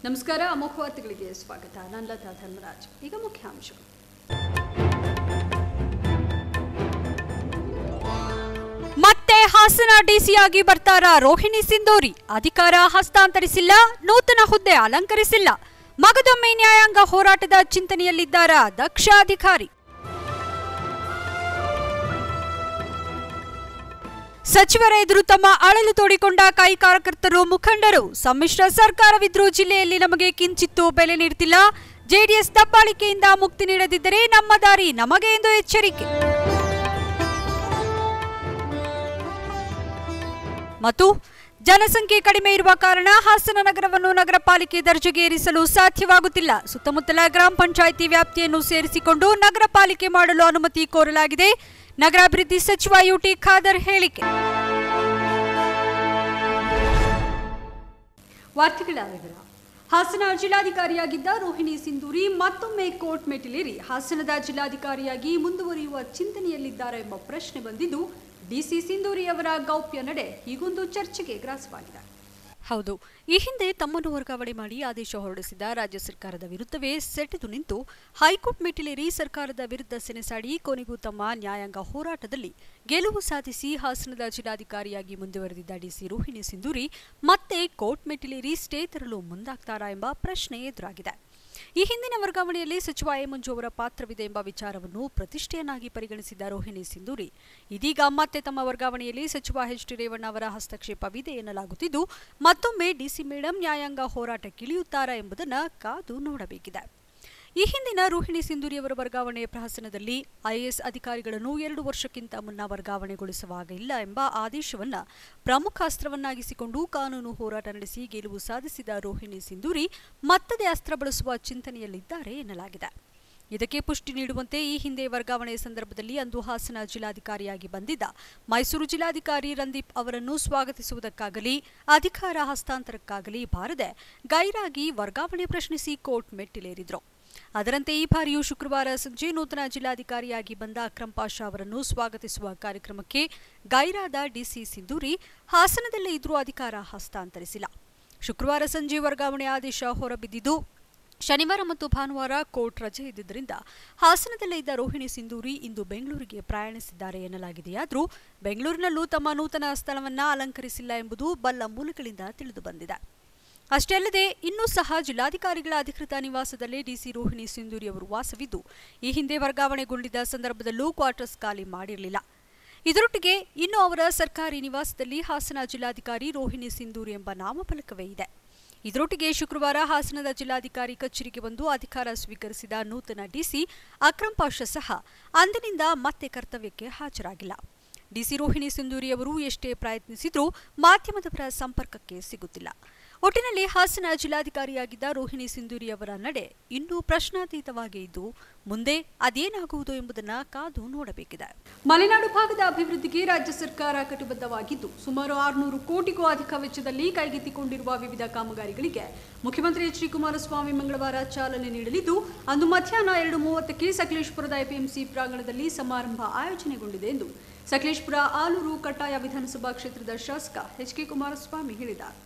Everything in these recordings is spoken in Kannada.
ನಮಸ್ಕಾರ ಅಮೋಘ ವಾರ್ತೆಗಳಿಗೆ ಸ್ವಾಗತ. ನಾನು ಲತಾ ಧರ್ಮರಾಜ್. ಈಗ ಮುಖ್ಯಾಂಶಗಳು. ಮತ್ತೆ ಹಾಸನ ಡಿಸಿಯಾಗಿ ಬರ್ತಾರಾ ರೋಹಿಣಿ ಸಿಂಧೂರಿ? ಅಧಿಕಾರ ಹಸ್ತಾಂತರಿಸಿಲ್ಲ, ನೂತನ ಹುದ್ದೆ ಅಲಂಕರಿಸಿಲ್ಲ. ಮಗದೊಮ್ಮೆ ನ್ಯಾಯಾಂಗ ಹೋರಾಟದ ಚಿಂತನೆಯಲ್ಲಿದ್ದಾರಾ ದಕ್ಷ ಅಧಿಕಾರಿ? ಸಚಿವರ ಎದುರು ತಮ್ಮ ಅಳಲು ತೋಡಿಕೊಂಡ ಕೈ ಕಾರ್ಯಕರ್ತರು, ಮುಖಂಡರು. ಸಮ್ಮಿಶ್ರ ಸರ್ಕಾರವಿದ್ರೂ ಜಿಲ್ಲೆಯಲ್ಲಿ ನಮಗೆ ಕಿಂಚಿತ್ತೂ ಬೆಲೆ ನೀಡುತ್ತಿಲ್ಲ. ಜೆಡಿಎಸ್ ದಬ್ಬಾಳಿಕೆಯಿಂದ ಮುಕ್ತಿ ನೀಡದಿದ್ದರೆ ನಮ್ಮ ದಾರಿ ನಮಗೆ ಎಂದು ಎಚ್ಚರಿಕೆ. ಮತ್ತು ಜನಸಂಖ್ಯೆ ಕಡಿಮೆ ಇರುವ ಕಾರಣ ಹಾಸನ ನಗರವನ್ನು ನಗರ ಪಾಲಿಕೆ ದರ್ಜೆಗೆ ಏರಿಸಲು ಸಾಧ್ಯವಾಗುತ್ತಿಲ್ಲ. ಸುತ್ತಮುತ್ತಲ ಗ್ರಾಮ ಪಂಚಾಯಿತಿ ವ್ಯಾಪ್ತಿಯನ್ನು ಸೇರಿಸಿಕೊಂಡು ನಗರ ಪಾಲಿಕೆ ಮಾಡಲು ಅನುಮತಿ ಕೋರಲಾಗಿದೆ. ನಗರಾಭಿವೃದ್ಧಿ ಸಚಿವ ಯುಟಿ ಖಾದರ್ ಹೇಳಿಕೆ. ವಾರ್ತೆಗಳ ವಿವರ. ಹಾಸನ ಜಿಲ್ಲಾಧಿಕಾರಿಯಾಗಿದ್ದ ರೋಹಿಣಿ ಸಿಂಧೂರಿ ಮತ್ತೊಮ್ಮೆ ಕೋರ್ಟ್ ಮೆಟ್ಟಿಲೇರಿ ಹಾಸನದ ಜಿಲ್ಲಾಧಿಕಾರಿಯಾಗಿ ಮುಂದುವರಿಯುವ ಚಿಂತನೆಯಲ್ಲಿದ್ದಾರೆ ಎಂಬ ಪ್ರಶ್ನೆ ಬಂದಿದ್ದು, ಡಿಸಿ ಸಿಂಧೂರಿ ಅವರ ಗೌಪ್ಯ ನಡೆ ಹೀಗೊಂದು ಚರ್ಚೆಗೆ ಗ್ರಾಸವಾಗಿದೆ. ಹೌದು, ಈ ಹಿಂದೆ ತಮ್ಮನ್ನು ವರ್ಗಾವಣೆ ಮಾಡಿ ಆದೇಶ ಹೊರಡಿಸಿದ್ದ ರಾಜ್ಯ ಸರ್ಕಾರದ ವಿರುದ್ಧವೇ ಸೆಟೆದು ನಿಂತು ಹೈಕೋರ್ಟ್ ಮೆಟ್ಟಿಲೇರಿ ಸರ್ಕಾರದ ವಿರುದ್ಧ ಸೆಣಸಾಡಿ ಕೊನೆಗೂ ತಮ್ಮ ನ್ಯಾಯಾಂಗ ಹೋರಾಟದಲ್ಲಿ ಗೆಲುವು ಸಾಧಿಸಿ ಹಾಸನದ ಜಿಲ್ಲಾಧಿಕಾರಿಯಾಗಿ ಮುಂದುವರೆದಿದ್ದ ಡಿಸಿ ರೋಹಿಣಿ ಸಿಂಧೂರಿ ಮತ್ತೆ ಕೋರ್ಟ್ ಮೆಟ್ಟಿಲೇರಿ ಸ್ಟೇ ತರಲು ಮುಂದಾಗ್ತಾರಾ ಎಂಬ ಪ್ರಶ್ನೆ ಎದುರಾಗಿದೆ. ಈ ಹಿಂದಿನ ವರ್ಗಾವಣೆಯಲ್ಲಿ ಸಚಿವ ಎ ಮಂಜು ಅವರ ಪಾತ್ರವಿದೆ ಎಂಬ ವಿಚಾರವನ್ನು ಪ್ರತಿಷ್ಠೆಯನ್ನಾಗಿ ಪರಿಗಣಿಸಿದ್ದ ರೋಹಿಣಿ ಸಿಂಧೂರಿ ಇದೀಗ ಮತ್ತೆ ತಮ್ಮ ವರ್ಗಾವಣೆಯಲ್ಲಿ ಸಚಿವ ಎಚ್ ಡಿ ರೇವಣ್ಣ ಅವರ ಹಸ್ತಕ್ಷೇಪವಿದೆ ಎನ್ನಲಾಗುತ್ತಿದ್ದು, ಮತ್ತೊಮ್ಮೆ ಡಿಸಿ ಮೇಡಂ ನ್ಯಾಯಾಂಗ ಹೋರಾಟಕ್ಕಿಳಿಯುತ್ತಾರಾ ಎಂಬುದನ್ನು ಕಾದು ನೋಡಬೇಕಿದೆ. ಈ ಹಿಂದಿನ ರೋಹಿಣಿ ಸಿಂಧೂರಿ ಅವರ ವರ್ಗಾವಣೆಯ ಪ್ರಹಸನದಲ್ಲಿ ಐಎಎಸ್ ಅಧಿಕಾರಿಗಳನ್ನು 2 ವರ್ಷಕ್ಕಿಂತ ಮುನ್ನ ವರ್ಗಾವಣೆಗೊಳಿಸುವಾಗಿಲ್ಲ ಎಂಬ ಆದೇಶವನ್ನು ಪ್ರಮುಖ ಅಸ್ತ್ರವನ್ನಾಗಿಸಿಕೊಂಡು ಕಾನೂನು ಹೋರಾಟ ನಡೆಸಿ ಗೆಲುವು ಸಾಧಿಸಿದ ರೋಹಿಣಿ ಸಿಂಧೂರಿ ಮತ್ತದೇ ಅಸ್ತ್ರ ಬಳಸುವ ಚಿಂತನೆಯಲ್ಲಿದ್ದಾರೆ ಎನ್ನಲಾಗಿದೆ. ಇದಕ್ಕೆ ಪುಷ್ಟಿ ನೀಡುವಂತೆ ಈ ಹಿಂದೆ ವರ್ಗಾವಣೆಯ ಸಂದರ್ಭದಲ್ಲಿ ಅಂದು ಹಾಸನ ಜಿಲ್ಲಾಧಿಕಾರಿಯಾಗಿ ಬಂದಿದ್ದ ಮೈಸೂರು ಜಿಲ್ಲಾಧಿಕಾರಿ ರಂದೀಪ್ ಅವರನ್ನು ಸ್ವಾಗತಿಸುವುದಕ್ಕಾಗಲಿ ಅಧಿಕಾರ ಹಸ್ತಾಂತರಕ್ಕಾಗಲಿ ಬಾರದೆ ಗೈರಾಗಿ ವರ್ಗಾವಣೆ ಪ್ರಶ್ನಿಸಿ ಕೋರ್ಟ್ ಮೆಟ್ಟಿಲೇರಿದ್ರು. ಅದರಂತೆ ಈ ಬಾರಿಯೂ ಶುಕ್ರವಾರ ಸಂಜೆ ನೂತನ ಜಿಲ್ಲಾಧಿಕಾರಿಯಾಗಿ ಬಂದ ಅಕ್ರಮ್ ಪಾಷಾ ಅವರನ್ನು ಸ್ವಾಗತಿಸುವ ಕಾರ್ಯಕ್ರಮಕ್ಕೆ ಗೈರಾದ ಡಿಸಿ ಸಿಂಧೂರಿ ಹಾಸನದಲ್ಲೇ ಇದ್ರೂ ಅಧಿಕಾರ ಹಸ್ತಾಂತರಿಸಿಲ್ಲ. ಶುಕ್ರವಾರ ಸಂಜೆ ವರ್ಗಾವಣೆ ಆದೇಶ ಹೊರಬಿದ್ದಿದ್ದು, ಶನಿವಾರ ಮತ್ತು ಭಾನುವಾರ ಕೋರ್ಟ್ ರಜೆ ಇದ್ದಿದ್ದರಿಂದ ಹಾಸನದಲ್ಲೇ ಇದ್ದ ರೋಹಿಣಿ ಸಿಂಧೂರಿ ಇಂದು ಬೆಂಗಳೂರಿಗೆ ಪ್ರಯಾಣಿಸಿದ್ದಾರೆ ಎನ್ನಲಾಗಿದೆಯಾದರೂ ಬೆಂಗಳೂರಿನಲ್ಲೂ ತಮ್ಮ ನೂತನ ಸ್ಥಳವನ್ನು ಅಲಂಕರಿಸಿಲ್ಲ ಎಂಬುದು ಬಲ್ಲ ಮೂಲಗಳಿಂದ ತಿಳಿದುಬಂದಿದೆ. ಅಷ್ಟೇ ಅಲ್ಲದೆ ಇನ್ನೂ ಸಹ ಜಿಲ್ಲಾಧಿಕಾರಿಗಳ ಅಧಿಕೃತ ನಿವಾಸದಲ್ಲೇ ಡಿಸಿ ರೋಹಿಣಿ ಸಿಂಧೂರಿ ಅವರು ವಾಸವಿದ್ದು, ಈ ಹಿಂದೆ ವರ್ಗಾವಣೆಗೊಂಡಿದ್ದ ಸಂದರ್ಭದಲ್ಲೂ ಕ್ವಾರ್ಟರ್ಸ್ ಖಾಲಿ ಮಾಡಿರಲಿಲ್ಲ. ಇದರೊಟ್ಟಿಗೆ ಇನ್ನು ಅವರ ಸರ್ಕಾರಿ ನಿವಾಸದಲ್ಲಿ ಹಾಸನ ಜಿಲ್ಲಾಧಿಕಾರಿ ರೋಹಿಣಿ ಸಿಂಧೂರಿ ಎಂಬ ನಾಮಫಲಕವೇ ಇದೆ. ಇದರೊಟ್ಟಿಗೆ ಶುಕ್ರವಾರ ಹಾಸನದ ಜಿಲ್ಲಾಧಿಕಾರಿ ಕಚೇರಿಗೆ ಬಂದು ಅಧಿಕಾರ ಸ್ವೀಕರಿಸಿದ ನೂತನ ಡಿಸಿ ಅಕ್ರಮ್ ಪಾಷಾ ಸಹ ಅಂದಿನಿಂದ ಮತ್ತೆ ಕರ್ತವ್ಯಕ್ಕೆ ಹಾಜರಾಗಿಲ್ಲ. ಡಿಸಿ ರೋಹಿಣಿ ಸಿಂಧೂರಿ ಅವರು ಎಷ್ಟೇ ಪ್ರಯತ್ನಿಸಿದ್ರೂ ಮಾಧ್ಯಮದವರ ಸಂಪರ್ಕಕ್ಕೆ ಸಿಗುತ್ತಿಲ್ಲ. ಒಟ್ಟಿನಲ್ಲಿ ಹಾಸನ ಜಿಲ್ಲಾಧಿಕಾರಿಯಾಗಿದ್ದ ರೋಹಿಣಿ ಸಿಂಧೂರಿ ಅವರ ನಡೆ ಇನ್ನೂ ಪ್ರಶ್ನಾತೀತವಾಗಿ ಇದ್ದು, ಮುಂದೆ ಅದೇನಾಗುವುದು ಎಂಬುದನ್ನು ಕಾದು ನೋಡಬೇಕಿದೆ. ಮಲೆನಾಡು ಭಾಗದ ಅಭಿವೃದ್ಧಿಗೆ ರಾಜ್ಯ ಸರ್ಕಾರ ಕಟಿಬದ್ಧವಾಗಿದ್ದು, ಸುಮಾರು 600 ಕೋಟಿಗೂ ಅಧಿಕ ವೆಚ್ಚದಲ್ಲಿ ಕೈಗೆತ್ತಿಕೊಂಡಿರುವ ವಿವಿಧ ಕಾಮಗಾರಿಗಳಿಗೆ ಮುಖ್ಯಮಂತ್ರಿ ಎಚ್ ಡಿ ಕುಮಾರಸ್ವಾಮಿ ಮಂಗಳವಾರ ಚಾಲನೆ ನೀಡಲಿದ್ದು, ಅಂದು ಮಧ್ಯಾಹ್ನ 2:30ಕ್ಕೆ ಸಕಲೇಶಪುರದ ಎಪಿಎಂಸಿ ಪ್ರಾಂಗಣದಲ್ಲಿ ಸಮಾರಂಭ ಆಯೋಜನೆಗೊಂಡಿದೆ ಎಂದು ಸಕಲೇಶಪುರ ಆಲೂರು ಕಟ್ಟಾಯ ವಿಧಾನಸಭಾ ಕ್ಷೇತ್ರದ ಶಾಸಕ ಎಚ್ ಕೆ ಕುಮಾರಸ್ವಾಮಿ ಹೇಳಿದ್ದಾರೆ.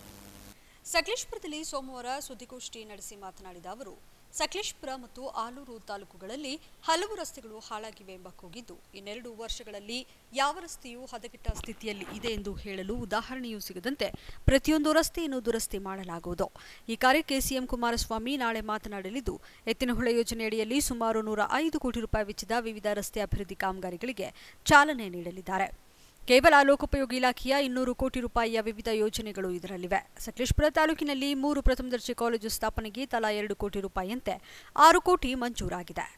ಸಕಲೇಶಪುರದಲ್ಲಿ ಸೋಮವಾರ ಸುದ್ದಿಗೋಷ್ಠಿ ನಡೆಸಿ ಮಾತನಾಡಿದ ಅವರು, ಸಕಲೇಶಪುರ ಮತ್ತು ಆಲೂರು ತಾಲೂಕುಗಳಲ್ಲಿ ಹಲವು ರಸ್ತೆಗಳು ಹಾಳಾಗಿವೆ ಎಂಬ ಕೂಗಿದ್ದು, ಇನ್ನೆರಡು ವರ್ಷಗಳಲ್ಲಿ ಯಾವ ರಸ್ತೆಯೂ ಹದಗೆಟ್ಟ ಸ್ಥಿತಿಯಲ್ಲಿ ಇದೆ ಎಂದು ಹೇಳಲು ಉದಾಹರಣೆಯೂ ಸಿಗದಂತೆ ಪ್ರತಿಯೊಂದು ರಸ್ತೆಯನ್ನು ದುರಸ್ತಿ ಮಾಡಲಾಗುವುದು. ಈ ಕಾರ್ಯಕ್ಕೆ ಸಿಎಂ ಕುಮಾರಸ್ವಾಮಿ ನಾಳೆ ಮಾತನಾಡಲಿದ್ದು, ಎತ್ತಿನಹೊಳೆ ಯೋಜನೆಯಡಿಯಲ್ಲಿ ಸುಮಾರು 105 ಕೋಟಿ ರೂಪಾಯಿ ವೆಚ್ಚದ ವಿವಿಧ ರಸ್ತೆ ಅಭಿವೃದ್ಧಿ ಕಾಮಗಾರಿಗಳಿಗೆ ಚಾಲನೆ ನೀಡಲಿದ್ದಾರೆ. ಕೇವಲ ಲೋಕೋಪಯೋಗಿ ಇಲಾಖೆಯ 200 ಕೋಟಿ ರೂಪಾಯಿಯ ವಿವಿಧ ಯೋಜನೆಗಳು ಇದರಲ್ಲಿವೆ. ಸಕಲೇಶಪುರ ತಾಲೂಕಿನಲ್ಲಿ 3 ಪ್ರಥಮ ದರ್ಜೆ ಕಾಲೇಜು ಸ್ಥಾಪನೆಗೆ ತಲಾ 2 ಕೋಟಿ ರೂಪಾಯಿಯಂತೆ 6 ಕೋಟಿ ಮಂಜೂರಾಗಿದೆ.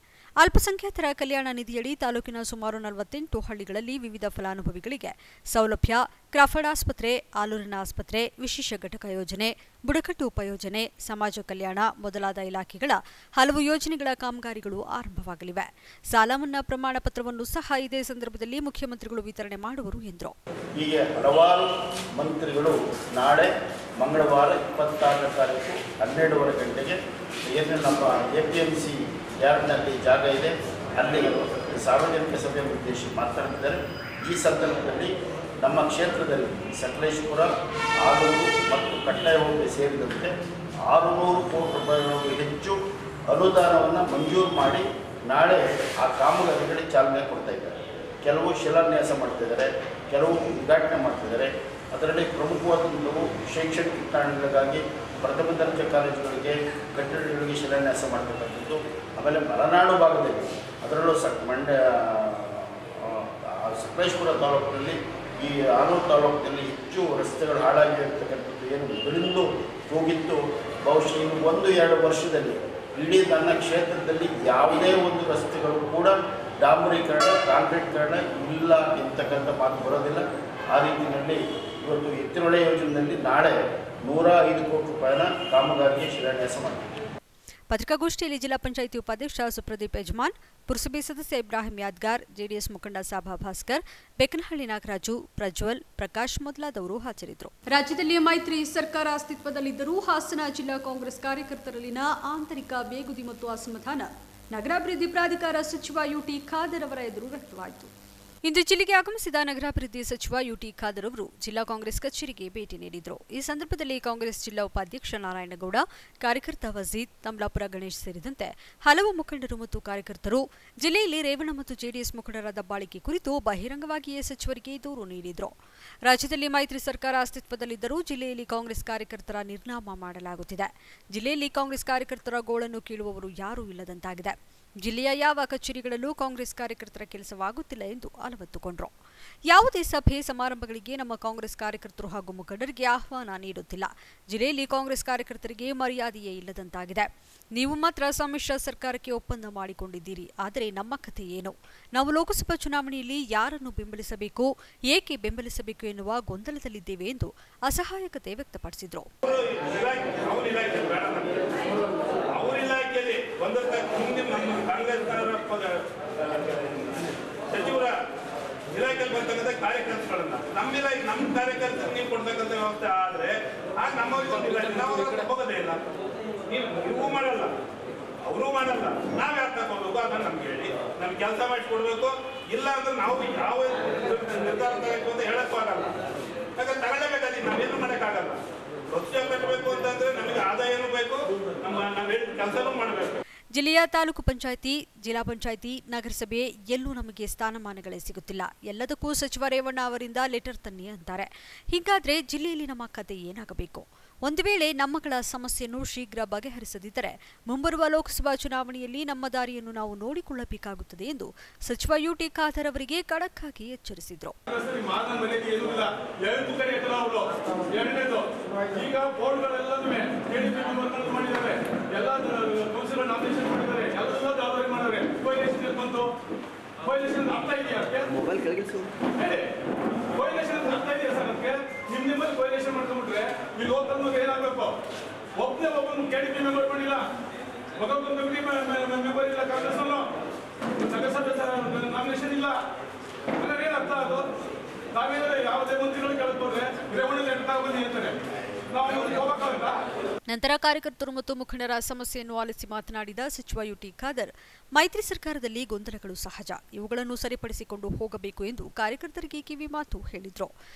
ಅಲ್ಪಸಂಖ್ಯಾತರ ಕಲ್ಯಾಣ ನಿಧಿಯಡಿ ತಾಲೂಕಿನ ಸುಮಾರು 48 ಹಳ್ಳಿಗಳಲ್ಲಿ ವಿವಿಧ ಫಲಾನುಭವಿಗಳಿಗೆ ಸೌಲಭ್ಯ, ಕ್ರಾಫರ್ಡ್ ಆಸ್ಪತ್ರೆ, ಆಲೂರಿನ ಆಸ್ಪತ್ರೆ, ವಿಶೇಷ ಘಟಕ ಯೋಜನೆ, ಬುಡಕಟ್ಟು ಉಪಯೋಜನೆ, ಸಮಾಜ ಕಲ್ಯಾಣ ಮೊದಲಾದ ಇಲಾಖೆಗಳ ಹಲವು ಯೋಜನೆಗಳ ಕಾಮಗಾರಿಗಳು ಆರಂಭವಾಗಲಿವೆ. ಸಾಲ ಮನ್ನಾ ಪ್ರಮಾಣ ಪತ್ರವನ್ನು ಸಹ ಇದೇ ಸಂದರ್ಭದಲ್ಲಿ ಮುಖ್ಯಮಂತ್ರಿಗಳು ವಿತರಣೆ ಮಾಡುವರು ಎಂದರು. ಹೀಗೆ ಹಲವಾರು ಮಂತ್ರಿಗಳು ನಾಳೆ ಮಂಗಳವಾರ 26ನೇ ತಾರೀಕು 12:30 ಗಂಟೆಗೆ ಏನು ನಮ್ಮ ಎಪಿಎಂಸಿ ಯಾರ್ಡ್ನಲ್ಲಿ ಜಾಗ ಇದೆ ಅಲ್ಲಿ ಸಾರ್ವಜನಿಕ ಸಭೆ ಉದ್ದೇಶಿಸಿ ಮಾತನಾಡಿದ್ದಾರೆ. ಈ ಸಂದರ್ಭದಲ್ಲಿ ನಮ್ಮ ಕ್ಷೇತ್ರದಲ್ಲಿ ಸಕಲೇಶಪುರ, ಆಲೂರು ಮತ್ತು ಕಟ್ಟಾಯ ಹೋಬಳಿ ಸೇರಿದಂತೆ 600 ಕೋಟಿ ರೂಪಾಯಿಗಳಿಗೂ ಹೆಚ್ಚು ಅನುದಾನವನ್ನು ಮಂಜೂರು ಮಾಡಿ ನಾಳೆ ಆ ಕಾಮಗಾರಿಗಳಿಗೆ ಚಾಲನೆ ಕೊಡ್ತಾ ಇದ್ದಾರೆ. ಕೆಲವು ಶಿಲಾನ್ಯಾಸ ಮಾಡ್ತಿದ್ದಾರೆ, ಕೆಲವು ಉದ್ಘಾಟನೆ ಮಾಡ್ತಿದ್ದಾರೆ. ಅದರಲ್ಲಿ ಪ್ರಮುಖವಾದಂಥವು ಶೈಕ್ಷಣಿಕ ಕಾರಣಗಳಿಗಾಗಿ ಪ್ರಥಮ ದರ್ಜೆ ಕಾಲೇಜುಗಳಿಗೆ ಕಟ್ಟಡಗಳಿಗೆ ಶಿಲಾನ್ಯಾಸ ಮಾಡ್ತಕ್ಕಂಥದ್ದು. ಆಮೇಲೆ ಮಲೆನಾಡು ಭಾಗದಲ್ಲಿ ಅದರಲ್ಲೂ ಸಕಲೇಶಪುರ ತಾಲೂಕಿನಲ್ಲಿ ಈ ಆನೂರು ತಾಲೂಕಿನಲ್ಲಿ ಹೆಚ್ಚು ರಸ್ತೆಗಳು ಹಾಳಾಗಿರ್ತಕ್ಕಂಥದ್ದು ಏನು ಬೆಳೆದು ಹೋಗಿತ್ತು. ಬಹುಶಃ ಇನ್ನು 1-2 ವರ್ಷದಲ್ಲಿ ಇಡೀ ನನ್ನ ಕ್ಷೇತ್ರದಲ್ಲಿ ಯಾವುದೇ ಒಂದು ರಸ್ತೆಗಳು ಕೂಡ ಡಾಂಬರೀಕರಣ ಕಾಂಕ್ರೀಟ್ಕರಣ ಇಲ್ಲ ಎಂತಕ್ಕಂಥ ಮಾತು ಬರೋದಿಲ್ಲ. ಆ ರೀತಿಯಲ್ಲಿ ಇವತ್ತು ಎತ್ತಿನೊಳೆ ಯೋಜನೆಯಲ್ಲಿ ನಾಳೆ 105 ಕೋಟಿ ರೂಪಾಯಿನ ಕಾಮಗಾರಿಗೆ ಶಿಲಾನ್ಯಾಸ ಮಾಡಿದೆ. ಪತ್ರಿಕಾಗೋಷ್ಠಿಯಲ್ಲಿ ಜಿಲ್ಲಾ ಪಂಚಾಯಿತಿ ಉಪಾಧ್ಯಕ್ಷ ಸುಪ್ರದೀಪ್ ಯಜಮಾನ್, ಪುರಸಭೆ ಸದಸ್ಯ ಇಬ್ರಾಹಿಂ ಯಾದ್ಗಾರ್, ಜೆಡಿಎಸ್ ಮುಖಂಡ ಸಾಬಾ ಭಾಸ್ಕರ್, ಬೆಕ್ಕನಹಳ್ಳಿ ನಾಗರಾಜು, ಪ್ರಜ್ವಲ್, ಪ್ರಕಾಶ್ ಮೊದಲಾದವರು ಹಾಜರಿದ್ದರು. ರಾಜ್ಯದಲ್ಲಿ ಮೈತ್ರಿ ಸರ್ಕಾರ ಅಸ್ತಿತ್ವದಲ್ಲಿದ್ದರೂ ಹಾಸನ ಜಿಲ್ಲಾ ಕಾಂಗ್ರೆಸ್ ಕಾರ್ಯಕರ್ತರಲ್ಲಿನ ಆಂತರಿಕ ಬೇಗುದಿ ಮತ್ತು ಅಸಮಾಧಾನ ನಗರಾಭಿವೃದ್ಧಿ ಪ್ರಾಧಿಕಾರ ಸಚಿವ ಯುಟಿ ಖಾದರ್ ಅವರ ಎದುರು ವ್ಯಕ್ತವಾಯಿತು. ಇಂದು ಜಿಲ್ಲೆಗೆ ಆಗಮಿಸಿದ ನಗರಾಭಿವೃದ್ಧಿ ಸಚಿವ ಯುಟಿ ಖಾದರ್ ಅವರು ಜಿಲ್ಲಾ ಕಾಂಗ್ರೆಸ್ ಕಚೇರಿಗೆ ಭೇಟಿ ನೀಡಿದರು. ಈ ಸಂದರ್ಭದಲ್ಲಿ ಕಾಂಗ್ರೆಸ್ ಜಿಲ್ಲಾ ಉಪಾಧ್ಯಕ್ಷ ನಾರಾಯಣಗೌಡ, ಕಾರ್ಯಕರ್ತ ವಜೀದ್, ತಮ್ಲಾಪುರ ಗಣೇಶ್ ಸೇರಿದಂತೆ ಹಲವು ಮುಖಂಡರು ಮತ್ತು ಕಾರ್ಯಕರ್ತರು ಜಿಲ್ಲೆಯಲ್ಲಿ ರೇವಣ್ಣ ಮತ್ತು ಜೆಡಿಎಸ್ ಮುಖಂಡರ ದಬ್ಬಾಳಿಕೆ ಕುರಿತು ಬಹಿರಂಗವಾಗಿಯೇ ಸಚಿವರಿಗೆ ದೂರು ನೀಡಿದರು. ರಾಜ್ಯದಲ್ಲಿ ಮೈತ್ರಿ ಸರ್ಕಾರ ಅಸ್ತಿತ್ವದಲ್ಲಿದ್ದರೂ ಜಿಲ್ಲೆಯಲ್ಲಿ ಕಾಂಗ್ರೆಸ್ ಕಾರ್ಯಕರ್ತರ ನಿರ್ನಾಮ ಮಾಡಲಾಗುತ್ತಿದೆ. ಜಿಲ್ಲೆಯಲ್ಲಿ ಕಾಂಗ್ರೆಸ್ ಕಾರ್ಯಕರ್ತರ ಗೋಳನ್ನು ಕೇಳುವವರು ಯಾರೂ ಇಲ್ಲದಂತಾಗಿದೆ. ಜಿಲ್ಲೆಯ ಯಾವ ಕಚೇರಿಗಳಲ್ಲೂ ಕಾಂಗ್ರೆಸ್ ಕಾರ್ಯಕರ್ತರ ಕೆಲಸವಾಗುತ್ತಿಲ್ಲ ಎಂದು ಅಲವತ್ತುಕೊಂಡರು. ಯಾವುದೇ ಸಭೆ ಸಮಾರಂಭಗಳಿಗೆ ನಮ್ಮ ಕಾಂಗ್ರೆಸ್ ಕಾರ್ಯಕರ್ತರು ಹಾಗೂ ಮುಖಂಡರಿಗೆ ಆಹ್ವಾನ ನೀಡುತ್ತಿಲ್ಲ. ಜಿಲ್ಲೆಯಲ್ಲಿ ಕಾಂಗ್ರೆಸ್ ಕಾರ್ಯಕರ್ತರಿಗೆ ಮರ್ಯಾದೆಯೇ ಇಲ್ಲದಂತಾಗಿದೆ. ನೀವು ಮಾತ್ರ ಸಮ್ಮಿಶ್ರ ಸರ್ಕಾರಕ್ಕೆ ಒಪ್ಪಂದ ಮಾಡಿಕೊಂಡಿದ್ದೀರಿ. ಆದರೆ ನಮ್ಮ ಕಥೆ ಏನು? ನಾವು ಲೋಕಸಭಾ ಚುನಾವಣೆಯಲ್ಲಿ ಯಾರನ್ನು ಬೆಂಬಲಿಸಬೇಕು, ಏಕೆ ಬೆಂಬಲಿಸಬೇಕು ಎನ್ನುವ ಗೊಂದಲದಲ್ಲಿದ್ದೇವೆ ಎಂದು ಅಸಹಾಯಕತೆ ವ್ಯಕ್ತಪಡಿಸಿದರು. ಸಚಿವರ ಇಲಾಖೆಯಲ್ಲಿ ಬರ್ತಕ್ಕಂಥ ಕಾರ್ಯಕರ್ತಗಳನ್ನ ನಮ್ಮ ಕಾರ್ಯಕರ್ತರು ನೀವು ಕೊಡ್ತಕ್ಕಂಥ ವ್ಯವಸ್ಥೆ ಆದ್ರೆ ಆಗ ನಮ್ಮವ್ರಿಗೆ ನಾವು ಹೋಗೋದೇ ಇಲ್ಲ. ನೀವು ಮಾಡಲ್ಲ, ಅವರು ಮಾಡಲ್ಲ, ನಾವ್ ಯಾಕೆ ತಗೋಬೇಕು ಅದನ್ನ ನಮ್ಗೆ ಹೇಳಿ, ನಮ್ಗೆ ಕೆಲಸ ಮಾಡಿಕೊಡ್ಬೇಕು. ಇಲ್ಲ ಅಂದ್ರೆ ನಾವು ಯಾವ ನಿರ್ಧಾರ ತಗೋಬೇಕು ಅಂತ ಹೇಳಕ್ಕೂ ಆಗಲ್ಲ. ಯಾಕಂದ್ರೆ ತಗೊಳ್ಳೇಬೇಕಾದ್ರೆ ನಾವೇನು ಮಾಡೋಕ್ಕಾಗಲ್ಲ. ಪಕ್ಷ ಕಟ್ಟಬೇಕು ಅಂತಂದ್ರೆ ನಮಗೆ ಆದಾಯನೂ ಬೇಕು, ನಾವ್ ಹೇಳಿದ ಕೆಲಸನೂ ಮಾಡಬೇಕು. ಜಿಲ್ಲೆಯ ತಾಲೂಕು ಪಂಚಾಯಿತಿ, ಜಿಲ್ಲಾ ಪಂಚಾಯಿತಿ, ನಗರಸಭೆ ಎಲ್ಲೂ ನಮಗೆ ಸ್ಥಾನಮಾನಗಳೇ ಸಿಗುತ್ತಿಲ್ಲ. ಎಲ್ಲದಕ್ಕೂ ಸಚಿವ ರೇವಣ್ಣ ಅವರಿಂದ ಲೆಟರ್ ತನ್ನಿ ಅಂತಾರೆ. ಹೀಗಾದ್ರೆ ಜಿಲ್ಲೆಯಲ್ಲಿ ನಮ್ಮ ಕತೆ ಏನಾಗಬೇಕು? ಒಂದು ವೇಳೆ ನಮ್ಮಗಳ ಸಮಸ್ಯೆಯನ್ನು ಶೀಘ್ರ ಬಗೆಹರಿಸದಿದ್ದರೆ ಮುಂಬರುವ ಲೋಕಸಭಾ ಚುನಾವಣೆಯಲ್ಲಿ ನಮ್ಮ ದಾರಿಯನ್ನು ನಾವು ನೋಡಿಕೊಳ್ಳಬೇಕಾಗುತ್ತದೆ ಎಂದು ಸಚಿವ ಯುಟಿ ಖಾದರ್ ಅವರಿಗೆ ಖಡಕ್ ಆಗಿ ಎಚ್ಚರಿಸಿದರು. ನಿಮ್ಮಲ್ಲಿ ಕೊಯ್ಲೇಷನ್ ಮಾಡ್ಕೊಂಡ್ಬಿಟ್ರೆ ಇಲ್ಲಿ ಹೋಗ್ತಂದ್ರೆ ಏನಾಗಬೇಕು? ಒಬ್ಬನೇ ಒಬ್ಬನು ಕೆಡಿಪಿ ಮೆಂಬರ್ ಮಾಡಿಲ್ಲ, ಒಬ್ಬೊಬ್ಬರು ಮೆಂಬರ್ ಇಲ್ಲ, ಕಾಂಗ್ರೆಸ್ ನಗರಸಭೆ ನಾಮಿನೇಷನ್ ಇಲ್ಲ. ಅಂದ್ರೆ ಏನರ್ಥ ಅದು? ನಾವೇನಾದ್ರೆ ಯಾವುದೇ ಮಂತ್ರಿಗಳು ಕೇಳ್ಕೊಂಡ್ರೆ ರೇವಣ್ಣ ಎಂಟು ಬಂದು ಹೇಳ್ತಾರೆ. ನಂತರ ಕಾರ್ಯಕರ್ತರು ಮತ್ತು ಮುಖಂಡರ ಸಮಸ್ಯೆಯನ್ನು ಆಲಿಸಿ ಮಾತನಾಡಿದ ಸಚಿವ ಯುಟಿ ಖಾದರ್, ಮೈತ್ರಿ ಸರ್ಕಾರದಲ್ಲಿ ಗೊಂದಲಗಳು ಸಹಜ, ಇವುಗಳನ್ನು ಸರಿಪಡಿಸಿಕೊಂಡು ಹೋಗಬೇಕು ಎಂದು ಕಾರ್ಯಕರ್ತರಿಗೆ ಕಿವಿ ಮಾತು ಹೇಳಿದರು.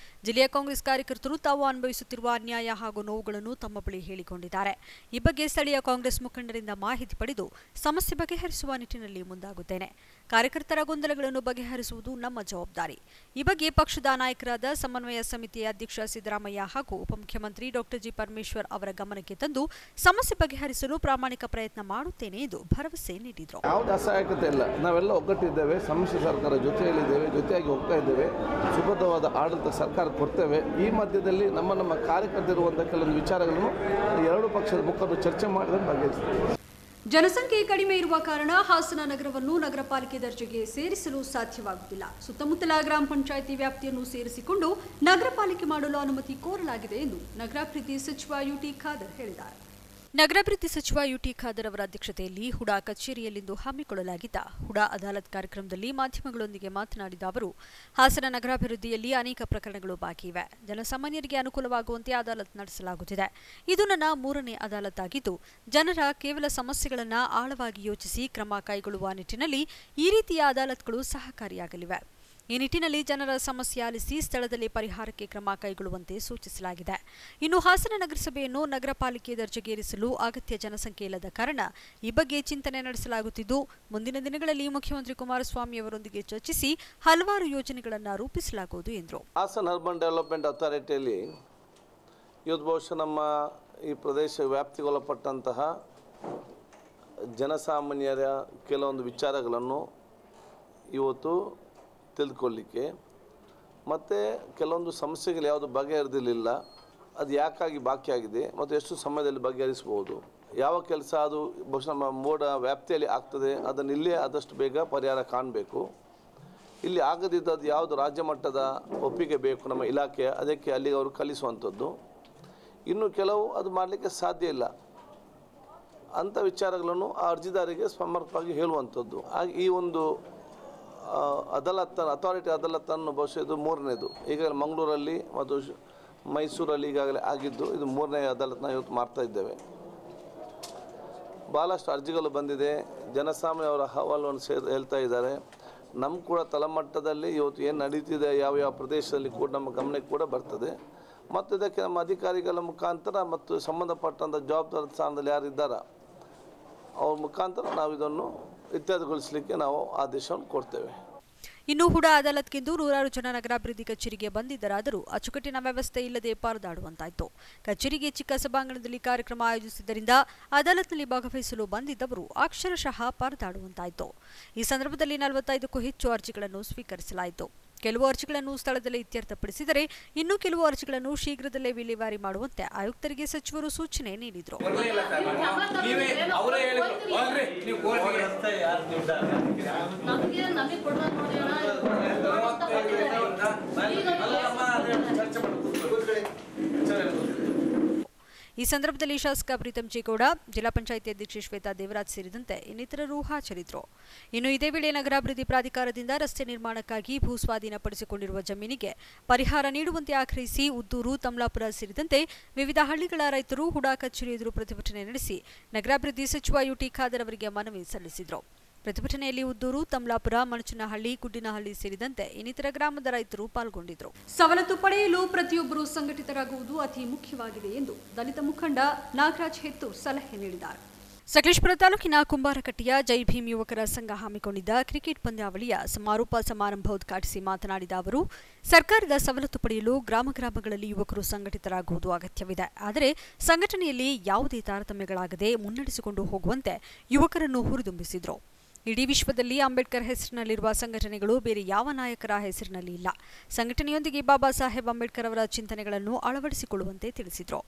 ಜಿಲ್ಲೆಯ ಕಾಂಗ್ರೆಸ್ ಕಾರ್ಯಕರ್ತರು ತಾವು ಅನುಭವಿಸುತ್ತಿರುವ ಅನ್ಯಾಯ ಹಾಗೂ ನೋವುಗಳನ್ನು ತಮ್ಮ ಬಳಿ ಹೇಳಿಕೊಂಡಿದ್ದಾರೆ. ಈ ಬಗ್ಗೆ ಸ್ಥಳೀಯ ಕಾಂಗ್ರೆಸ್ ಮುಖಂಡರಿಂದ ಮಾಹಿತಿ ಪಡೆದು ಸಮಸ್ಯೆ ಬಗೆಹರಿಸುವ ನಿಟ್ಟಿನಲ್ಲಿ ಮುಂದಾಗುತ್ತೇನೆ. ಕಾರ್ಯಕರ್ತರ ಗೊಂದಲಗಳನ್ನು ಬಗೆಹರಿಸುವುದು ನಮ್ಮ ಜವಾಬ್ದಾರಿ. ಈ ಬಗ್ಗೆ ಪಕ್ಷದ ನಾಯಕರಾದ ಸಮನ್ವಯ ಸಮಿತಿಯ ಅಧ್ಯಕ್ಷ ಸಿದ್ದರಾಮಯ್ಯ ಹಾಗೂ ಉಪಮುಖ್ಯಮಂತ್ರಿ ಡಾ ಜಿ ಪರಮೇಶ್ವರ್ ಅವರ ಗಮನಕ್ಕೆ ತಂದು ಸಮಸ್ಯೆ ಬಗೆಹರಿಸಲು ಪ್ರಾಮಾಣಿಕ ಪ್ರಯತ್ನ ಮಾಡುತ್ತೇನೆ ಎಂದು ಭರವಸೆ ನೀಡಿದರು. ಯಾವುದೇ ಅಸಹಾಯಕತೆ ಇಲ್ಲ, ನಾವೆಲ್ಲ ಒಗ್ಗಟ್ಟಿದ್ದೇವೆ, ಸಮ್ಮಿಶ್ರ ಸರ್ಕಾರ ಜೊತೆಯಲ್ಲಿದ್ದೇವೆ, ಜೊತೆಯಾಗಿ ಹೋಗ್ತಾ ಇದ್ದೇವೆ, ಸುಭದ್ರವಾದ ಆಡಳಿತ ಸರ್ಕಾರ ಕೊಡ್ತೇವೆ. ಈ ಮಧ್ಯದಲ್ಲಿ ನಮ್ಮ ಕಾರ್ಯಕರ್ತರಿರುವಂತಹ ಕೆಲವೊಂದು ವಿಚಾರಗಳನ್ನು ಎರಡು ಪಕ್ಷದ ಮುಖಂಡರು ಚರ್ಚೆ ಮಾಡಿದ್ರೆ ಬಗೆಹರಿಸುತ್ತೇವೆ. ಜನಸಂಖ್ಯೆ ಕಡಿಮೆ ಇರುವ ಕಾರಣ ಹಾಸನ ನಗರವನ್ನು ನಗರ ಪಾಲಿಕೆ ದರ್ಜೆಗೆ ಸೇರಿಸಲು ಸಾಧ್ಯವಾಗುತ್ತಿಲ್ಲ. ಸುತ್ತಮುತ್ತಲ ಗ್ರಾಮ ಪಂಚಾಯಿತಿ ವ್ಯಾಪ್ತಿಯನ್ನು ಸೇರಿಸಿಕೊಂಡು ನಗರ ಪಾಲಿಕೆ ಮಾಡಲು ಅನುಮತಿ ಕೋರಲಾಗಿದೆ ಎಂದು ನಗರಾಭಿವೃದ್ಧಿ ಸಚಿವ ಯುಟಿ ಖಾದರ್ ಹೇಳಿದ್ದಾರೆ. ನಗರಾಭಿವೃದ್ಧಿ ಸಚಿವ ಯುಟಿ ಖಾದರ್ ಅವರ ಅಧ್ಯಕ್ಷತೆಯಲ್ಲಿ ಹುಡಾ ಕಚೇರಿಯಲ್ಲಿಂದು ಹಮ್ಮಿಕೊಳ್ಳಲಾಗಿದ್ದ ಹುಡಾ ಅದಾಲತ್ ಕಾರ್ಯಕ್ರಮದಲ್ಲಿ ಮಾಧ್ಯಮಗಳೊಂದಿಗೆ ಮಾತನಾಡಿದ ಅವರು, ಹಾಸನ ನಗರಾಭಿವೃದ್ಧಿಯಲ್ಲಿ ಅನೇಕ ಪ್ರಕರಣಗಳು ಬಾಕಿ ಇವೆ. ಜನಸಾಮಾನ್ಯರಿಗೆ ಅನುಕೂಲವಾಗುವಂತೆ ಅದಾಲತ್ ನಡೆಸಲಾಗುತ್ತಿದೆ. ಇದು ನನ್ನ 3ನೇ ಅದಾಲತ್ ಆಗಿದ್ದು, ಜನರ ಕೇವಲ ಸಮಸ್ಯೆಗಳನ್ನು ಆಳವಾಗಿ ಯೋಚಿಸಿ ಕ್ರಮ ಕೈಗೊಳ್ಳುವ ನಿಟ್ಟಿನಲ್ಲಿ ಈ ರೀತಿಯ ಅದಾಲತ್ಗಳು ಸಹಕಾರಿಯಾಗಲಿವೆ. ಈ ನಿಟ್ಟಿನಲ್ಲಿ ಜನರ ಸಮಸ್ಯೆ ಆಲಿಸಿ ಸ್ಥಳದಲ್ಲಿ ಪರಿಹಾರಕ್ಕೆ ಕ್ರಮ ಕೈಗೊಳ್ಳುವಂತೆ ಸೂಚಿಸಲಾಗಿದೆ. ಇನ್ನು ಹಾಸನ ನಗರಸಭೆಯನ್ನು ನಗರ ಪಾಲಿಕೆ ದರ್ಜೆಗೇರಿಸಲು ಅಗತ್ಯ ಜನಸಂಖ್ಯೆ ಇಲ್ಲದ ಕಾರಣ ಈ ಬಗ್ಗೆ ಚಿಂತನೆ ನಡೆಸಲಾಗುತ್ತಿದ್ದು, ಮುಂದಿನ ದಿನಗಳಲ್ಲಿ ಮುಖ್ಯಮಂತ್ರಿ ಕುಮಾರಸ್ವಾಮಿ ಅವರೊಂದಿಗೆ ಚರ್ಚಿಸಿ ಹಲವಾರು ಯೋಜನೆಗಳನ್ನು ರೂಪಿಸಲಾಗುವುದು ಎಂದರು. ಹಾಸನ ಅರ್ಬನ್ ಡೆವಲಪ್ಮೆಂಟ್ ಅಥಾರಿಟಿಯಲ್ಲಿ ಇವತ್ತು ಬಹುಶಃ ನಮ್ಮ ಈ ಪ್ರದೇಶ ವ್ಯಾಪ್ತಿಗೊಳಪಟ್ಟಂತಹ ಜನಸಾಮಾನ್ಯರ ಕೆಲವೊಂದು ವಿಚಾರಗಳನ್ನು ಇವತ್ತು ತಿಳಿದುಕೊಳ್ಳಿಕ್ಕೆ ಮತ್ತು ಕೆಲವೊಂದು ಸಮಸ್ಯೆಗಳು ಯಾವುದು ಬಗೆಹರಿದಿರಲಿಲ್ಲ, ಅದು ಯಾಕಾಗಿ ಬಾಕಿಯಾಗಿದೆ ಮತ್ತು ಎಷ್ಟು ಸಮಯದಲ್ಲಿ ಬಗೆಹರಿಸಬಹುದು, ಯಾವ ಕೆಲಸ ಅದು ಬಹುಶಃ ನಮ್ಮ ಮೋಡ ವ್ಯಾಪ್ತಿಯಲ್ಲಿ ಆಗ್ತದೆ, ಅದನ್ನು ಇಲ್ಲೇ ಆದಷ್ಟು ಬೇಗ ಪರಿಹಾರ ಕಾಣಬೇಕು. ಇಲ್ಲಿ ಆಗದಿದ್ದದ್ದು ಯಾವುದು ರಾಜ್ಯ ಮಟ್ಟದ ಒಪ್ಪಿಗೆ ಬೇಕು ನಮ್ಮ ಇಲಾಖೆ, ಅದಕ್ಕೆ ಅಲ್ಲಿಗೆ ಅವರು ಕಲಿಸುವಂಥದ್ದು. ಇನ್ನು ಕೆಲವು ಅದು ಮಾಡಲಿಕ್ಕೆ ಸಾಧ್ಯ ಇಲ್ಲ ಅಂಥ ವಿಚಾರಗಳನ್ನು ಆ ಅರ್ಜಿದಾರರಿಗೆ ಸಮರ್ಪಕವಾಗಿ ಹೇಳುವಂಥದ್ದು. ಹಾಗೆ ಈ ಒಂದು ಅಥಾರಿಟಿ ಅದಾಲತನ್ನು ಬಹುಶಃ ಇದು 3ನೇದು. ಈಗಾಗಲೇ ಮಂಗಳೂರಲ್ಲಿ ಮತ್ತು ಮೈಸೂರಲ್ಲಿ ಈಗಾಗಲೇ ಆಗಿದ್ದು, ಇದು 3ನೇ ಅದಾಲತ್ನ ಇವತ್ತು ಮಾಡ್ತಾ ಇದ್ದೇವೆ. ಭಾಳಷ್ಟು ಅರ್ಜಿಗಳು ಬಂದಿದೆ, ಜನಸಾಮಾನ್ಯರ ಅಹವಾಲನ್ನು ಹೇಳ್ತಾ ಇದ್ದಾರೆ. ನಮ್ಮ ಕೂಡ ತಳಮಟ್ಟದಲ್ಲಿ ಇವತ್ತು ಏನು ನಡೀತಿದೆ ಯಾವ ಪ್ರದೇಶದಲ್ಲಿ ಕೂಡ ನಮ್ಮ ಗಮನಕ್ಕೆ ಕೂಡ ಬರ್ತದೆ. ಮತ್ತು ಇದಕ್ಕೆ ನಮ್ಮ ಅಧಿಕಾರಿಗಳ ಮುಖಾಂತರ ಮತ್ತು ಸಂಬಂಧಪಟ್ಟಂಥ ಜವಾಬ್ದಾರಿ ಸ್ಥಾನದಲ್ಲಿ ಯಾರಿದ್ದಾರ ಅವ್ರ ಮುಖಾಂತರ ನಾವು ಇದನ್ನು ಇತ್ಯರ್ಥಗೊಳಿಸಲಿಕ್ಕೆ ನಾವು ಆದೇಶವನ್ನು ಕೊಡ್ತೇವೆ. ಇನ್ನು ಹುಡಾ ಅದಾಲತ್ಗೆಂದು ನೂರಾರು ಜನ ನಗರಾಭಿವೃದ್ಧಿ ಕಚೇರಿಗೆ ಬಂದಿದ್ದರಾದರೂ ಅಚ್ಚುಕಟ್ಟಿನ ವ್ಯವಸ್ಥೆ ಇಲ್ಲದೆ ಪರದಾಡುವಂತಾಯಿತು. ಕಚೇರಿಗೆ ಚಿಕ್ಕ ಸಭಾಂಗಣದಲ್ಲಿ ಕಾರ್ಯಕ್ರಮ ಆಯೋಜಿಸಿದ್ದರಿಂದ ಅದಾಲತ್ನಲ್ಲಿ ಭಾಗವಹಿಸಲು ಬಂದಿದ್ದವರು ಅಕ್ಷರಶಃ ಪರದಾಡುವಂತಾಯಿತು. ಈ ಸಂದರ್ಭದಲ್ಲಿ 45ಕ್ಕೂ ಹೆಚ್ಚು ಅರ್ಜಿಗಳನ್ನು ಸ್ವೀಕರಿಸಲಾಯಿತು. ಕೆಲವು ಅರ್ಜಿಗಳನ್ನು ಸ್ಥಳದಲ್ಲೇ ಇತ್ಯರ್ಥಪಡಿಸಿದರೆ ಇನ್ನು ಕೆಲವು ಅರ್ಜಿಗಳನ್ನು ಶೀಘ್ರದಲ್ಲೇ ವಿಲೇವಾರಿ ಮಾಡುವಂತೆ ಆಯುಕ್ತರಿಗೆ ಸಚಿವರು ಸೂಚನೆ ನೀಡಿದರು. ಈ ಸಂದರ್ಭದಲ್ಲಿ ಶಾಸಕ ಪ್ರೀತಂ ಜೇಗೌಡ, ಜಿಲ್ಲಾ ಪಂಚಾಯಿತಿ ಅಧ್ಯಕ್ಷೆ ಶ್ವೇತಾ ದೇವರಾಜ್ ಸೇರಿದಂತೆ ಇನ್ನಿತರರು ಹಾಜರಿದ್ದರು. ಇನ್ನು ಇದೇ ವೇಳೆ ನಗರಾಭಿವೃದ್ಧಿ ಪ್ರಾಧಿಕಾರದಿಂದ ರಸ್ತೆ ನಿರ್ಮಾಣಕ್ಕಾಗಿ ಭೂ ಸ್ವಾಧೀನಪಡಿಸಿಕೊಂಡಿರುವ ಜಮೀನಿಗೆ ಪರಿಹಾರ ನೀಡುವಂತೆ ಆಗ್ರಹಿಸಿ ಉದ್ದೂರು, ತಮ್ಲಾಪುರ ಸೇರಿದಂತೆ ವಿವಿಧ ಹಳ್ಳಿಗಳ ರೈತರು ಹುಡಾ ಕಚೇರಿ ಎದುರು ಪ್ರತಿಭಟನೆ ನಡೆಸಿ ನಗರಾಭಿವೃದ್ಧಿ ಸಚಿವ ಯುಟಿ ಖಾದರ್ ಅವರಿಗೆ ಮನವಿ ಸಲ್ಲಿಸಿದರು. ಪ್ರತಿಭಟನೆಯಲ್ಲಿ ಉದ್ದೂರು, ತಮ್ಲಾಪುರ, ಮಣಚನಹಳ್ಳಿ, ಗುಡ್ಡಿನಹಳ್ಳಿ ಸೇರಿದಂತೆ ಇನ್ನಿತರ ಗ್ರಾಮದ ರೈತರು ಪಾಲ್ಗೊಂಡಿದ್ದರು. ಸವಲತ್ತು ಪಡೆಯಲು ಪ್ರತಿಯೊಬ್ಬರೂ ಸಂಘಟಿತರಾಗುವುದು ಅತಿ ಮುಖ್ಯವಾಗಿದೆ ಎಂದು ದಲಿತ ಮುಖಂಡ ನಾಗರಾಜ್ ಹೆತ್ತೂರ್ ಸಲಹೆ ನೀಡಿದ್ದಾರೆ. ಸಕಲೇಶಪುರ ತಾಲೂಕಿನ ಕುಂಬಾರಕಟ್ಟೆಯ ಜೈ ಭೀಮ್ ಯುವಕರ ಸಂಘ ಹಮ್ಮಿಕೊಂಡಿದ್ದ ಕ್ರಿಕೆಟ್ ಪಂದ್ಯಾವಳಿಯ ಸಮಾರೋಪ ಸಮಾರಂಭ ಉದ್ಘಾಟಿಸಿ ಮಾತನಾಡಿದ ಅವರು, ಸರ್ಕಾರದ ಸವಲತ್ತು ಪಡೆಯಲು ಗ್ರಾಮಗಳಲ್ಲಿ ಯುವಕರು ಸಂಘಟಿತರಾಗುವುದು ಅಗತ್ಯವಿದೆ. ಆದರೆ ಸಂಘಟನೆಯಲ್ಲಿ ಯಾವುದೇ ತಾರತಮ್ಯಗಳಾಗದೆ ಮುನ್ನಡೆಸಿಕೊಂಡು ಹೋಗುವಂತೆ ಯುವಕರನ್ನು ಹುರಿದುಂಬಿಸಿದರು. ಇಡೀ ವಿಶ್ವದಲ್ಲಿ ಅಂಬೇಡ್ಕರ್ ಹೆಸರಿನಲ್ಲಿರುವ ಸಂಘಟನೆಗಳು ಬೇರೆ ಯಾವ ನಾಯಕರ ಹೆಸರಿನಲ್ಲಿ ಇಲ್ಲ. ಸಂಘಟನೆಯೊಂದಿಗೆ ಬಾಬಾ ಸಾಹೇಬ್ ಅಂಬೇಡ್ಕರ್ ಅವರ ಚಿಂತನೆಗಳನ್ನು ಅಳವಡಿಸಿಕೊಳ್ಳುವಂತೆ ತಿಳಿಸಿದರು.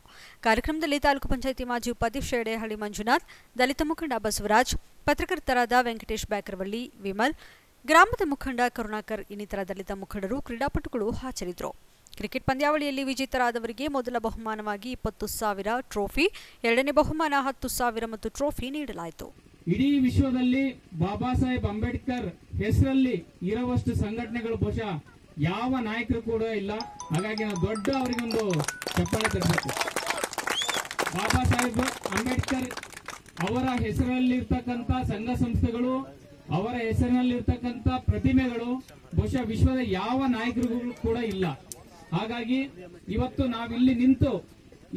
ಕಾರ್ಯಕ್ರಮದಲ್ಲಿ ತಾಲೂಕು ಪಂಚಾಯಿತಿ ಮಾಜಿ ಉಪಾಧ್ಯಕ್ಷ ಎಡೆಹಳ್ಳಿ ಮಂಜುನಾಥ್, ದಲಿತ ಮುಖಂಡ ಬಸವರಾಜ್, ಪತ್ರಕರ್ತರಾದ ವೆಂಕಟೇಶ್ ಬ್ಯಾಕರವಳ್ಳಿ, ವಿಮಲ್, ಗ್ರಾಮದ ಮುಖಂಡ ಕರುಣಾಕರ್, ಇನ್ನಿತರ ದಲಿತ ಮುಖಂಡರು, ಕ್ರೀಡಾಪಟುಗಳು ಹಾಜರಿದ್ದರು. ಕ್ರಿಕೆಟ್ ಪಂದ್ಯಾವಳಿಯಲ್ಲಿ ವಿಜೇತರಾದವರಿಗೆ ಮೊದಲ ಬಹುಮಾನವಾಗಿ 20,000 ಟ್ರೋಫಿ, ಎರಡನೇ ಬಹುಮಾನ 10,000 ಮತ್ತು ಟ್ರೋಫಿ ನೀಡಲಾಯಿತು. ಇಡೀ ವಿಶ್ವದಲ್ಲಿ ಬಾಬಾ ಸಾಹೇಬ್ ಅಂಬೇಡ್ಕರ್ ಹೆಸರಲ್ಲಿ ಇರುವಷ್ಟು ಸಂಘಟನೆಗಳು ಬಹುಶಃ ಯಾವ ನಾಯಕರು ಕೂಡ ಇಲ್ಲ. ಹಾಗಾಗಿ ನಾವು ದೊಡ್ಡ ಅವರಿಗೊಂದು ಚಪ್ಪಾಳೆ ತರಬೇಕು. ಬಾಬಾ ಸಾಹೇಬ್ ಅಂಬೇಡ್ಕರ್ ಅವರ ಹೆಸರಲ್ಲಿರ್ತಕ್ಕಂಥ ಸಂಘ ಸಂಸ್ಥೆಗಳು, ಅವರ ಹೆಸರಿನಲ್ಲಿರ್ತಕ್ಕಂಥ ಪ್ರತಿಮೆಗಳು ಬಹುಶಃ ವಿಶ್ವದ ಯಾವ ನಾಯಕರಿಗೂ ಕೂಡ ಇಲ್ಲ. ಹಾಗಾಗಿ ಇವತ್ತು ನಾವಿಲ್ಲಿ ನಿಂತು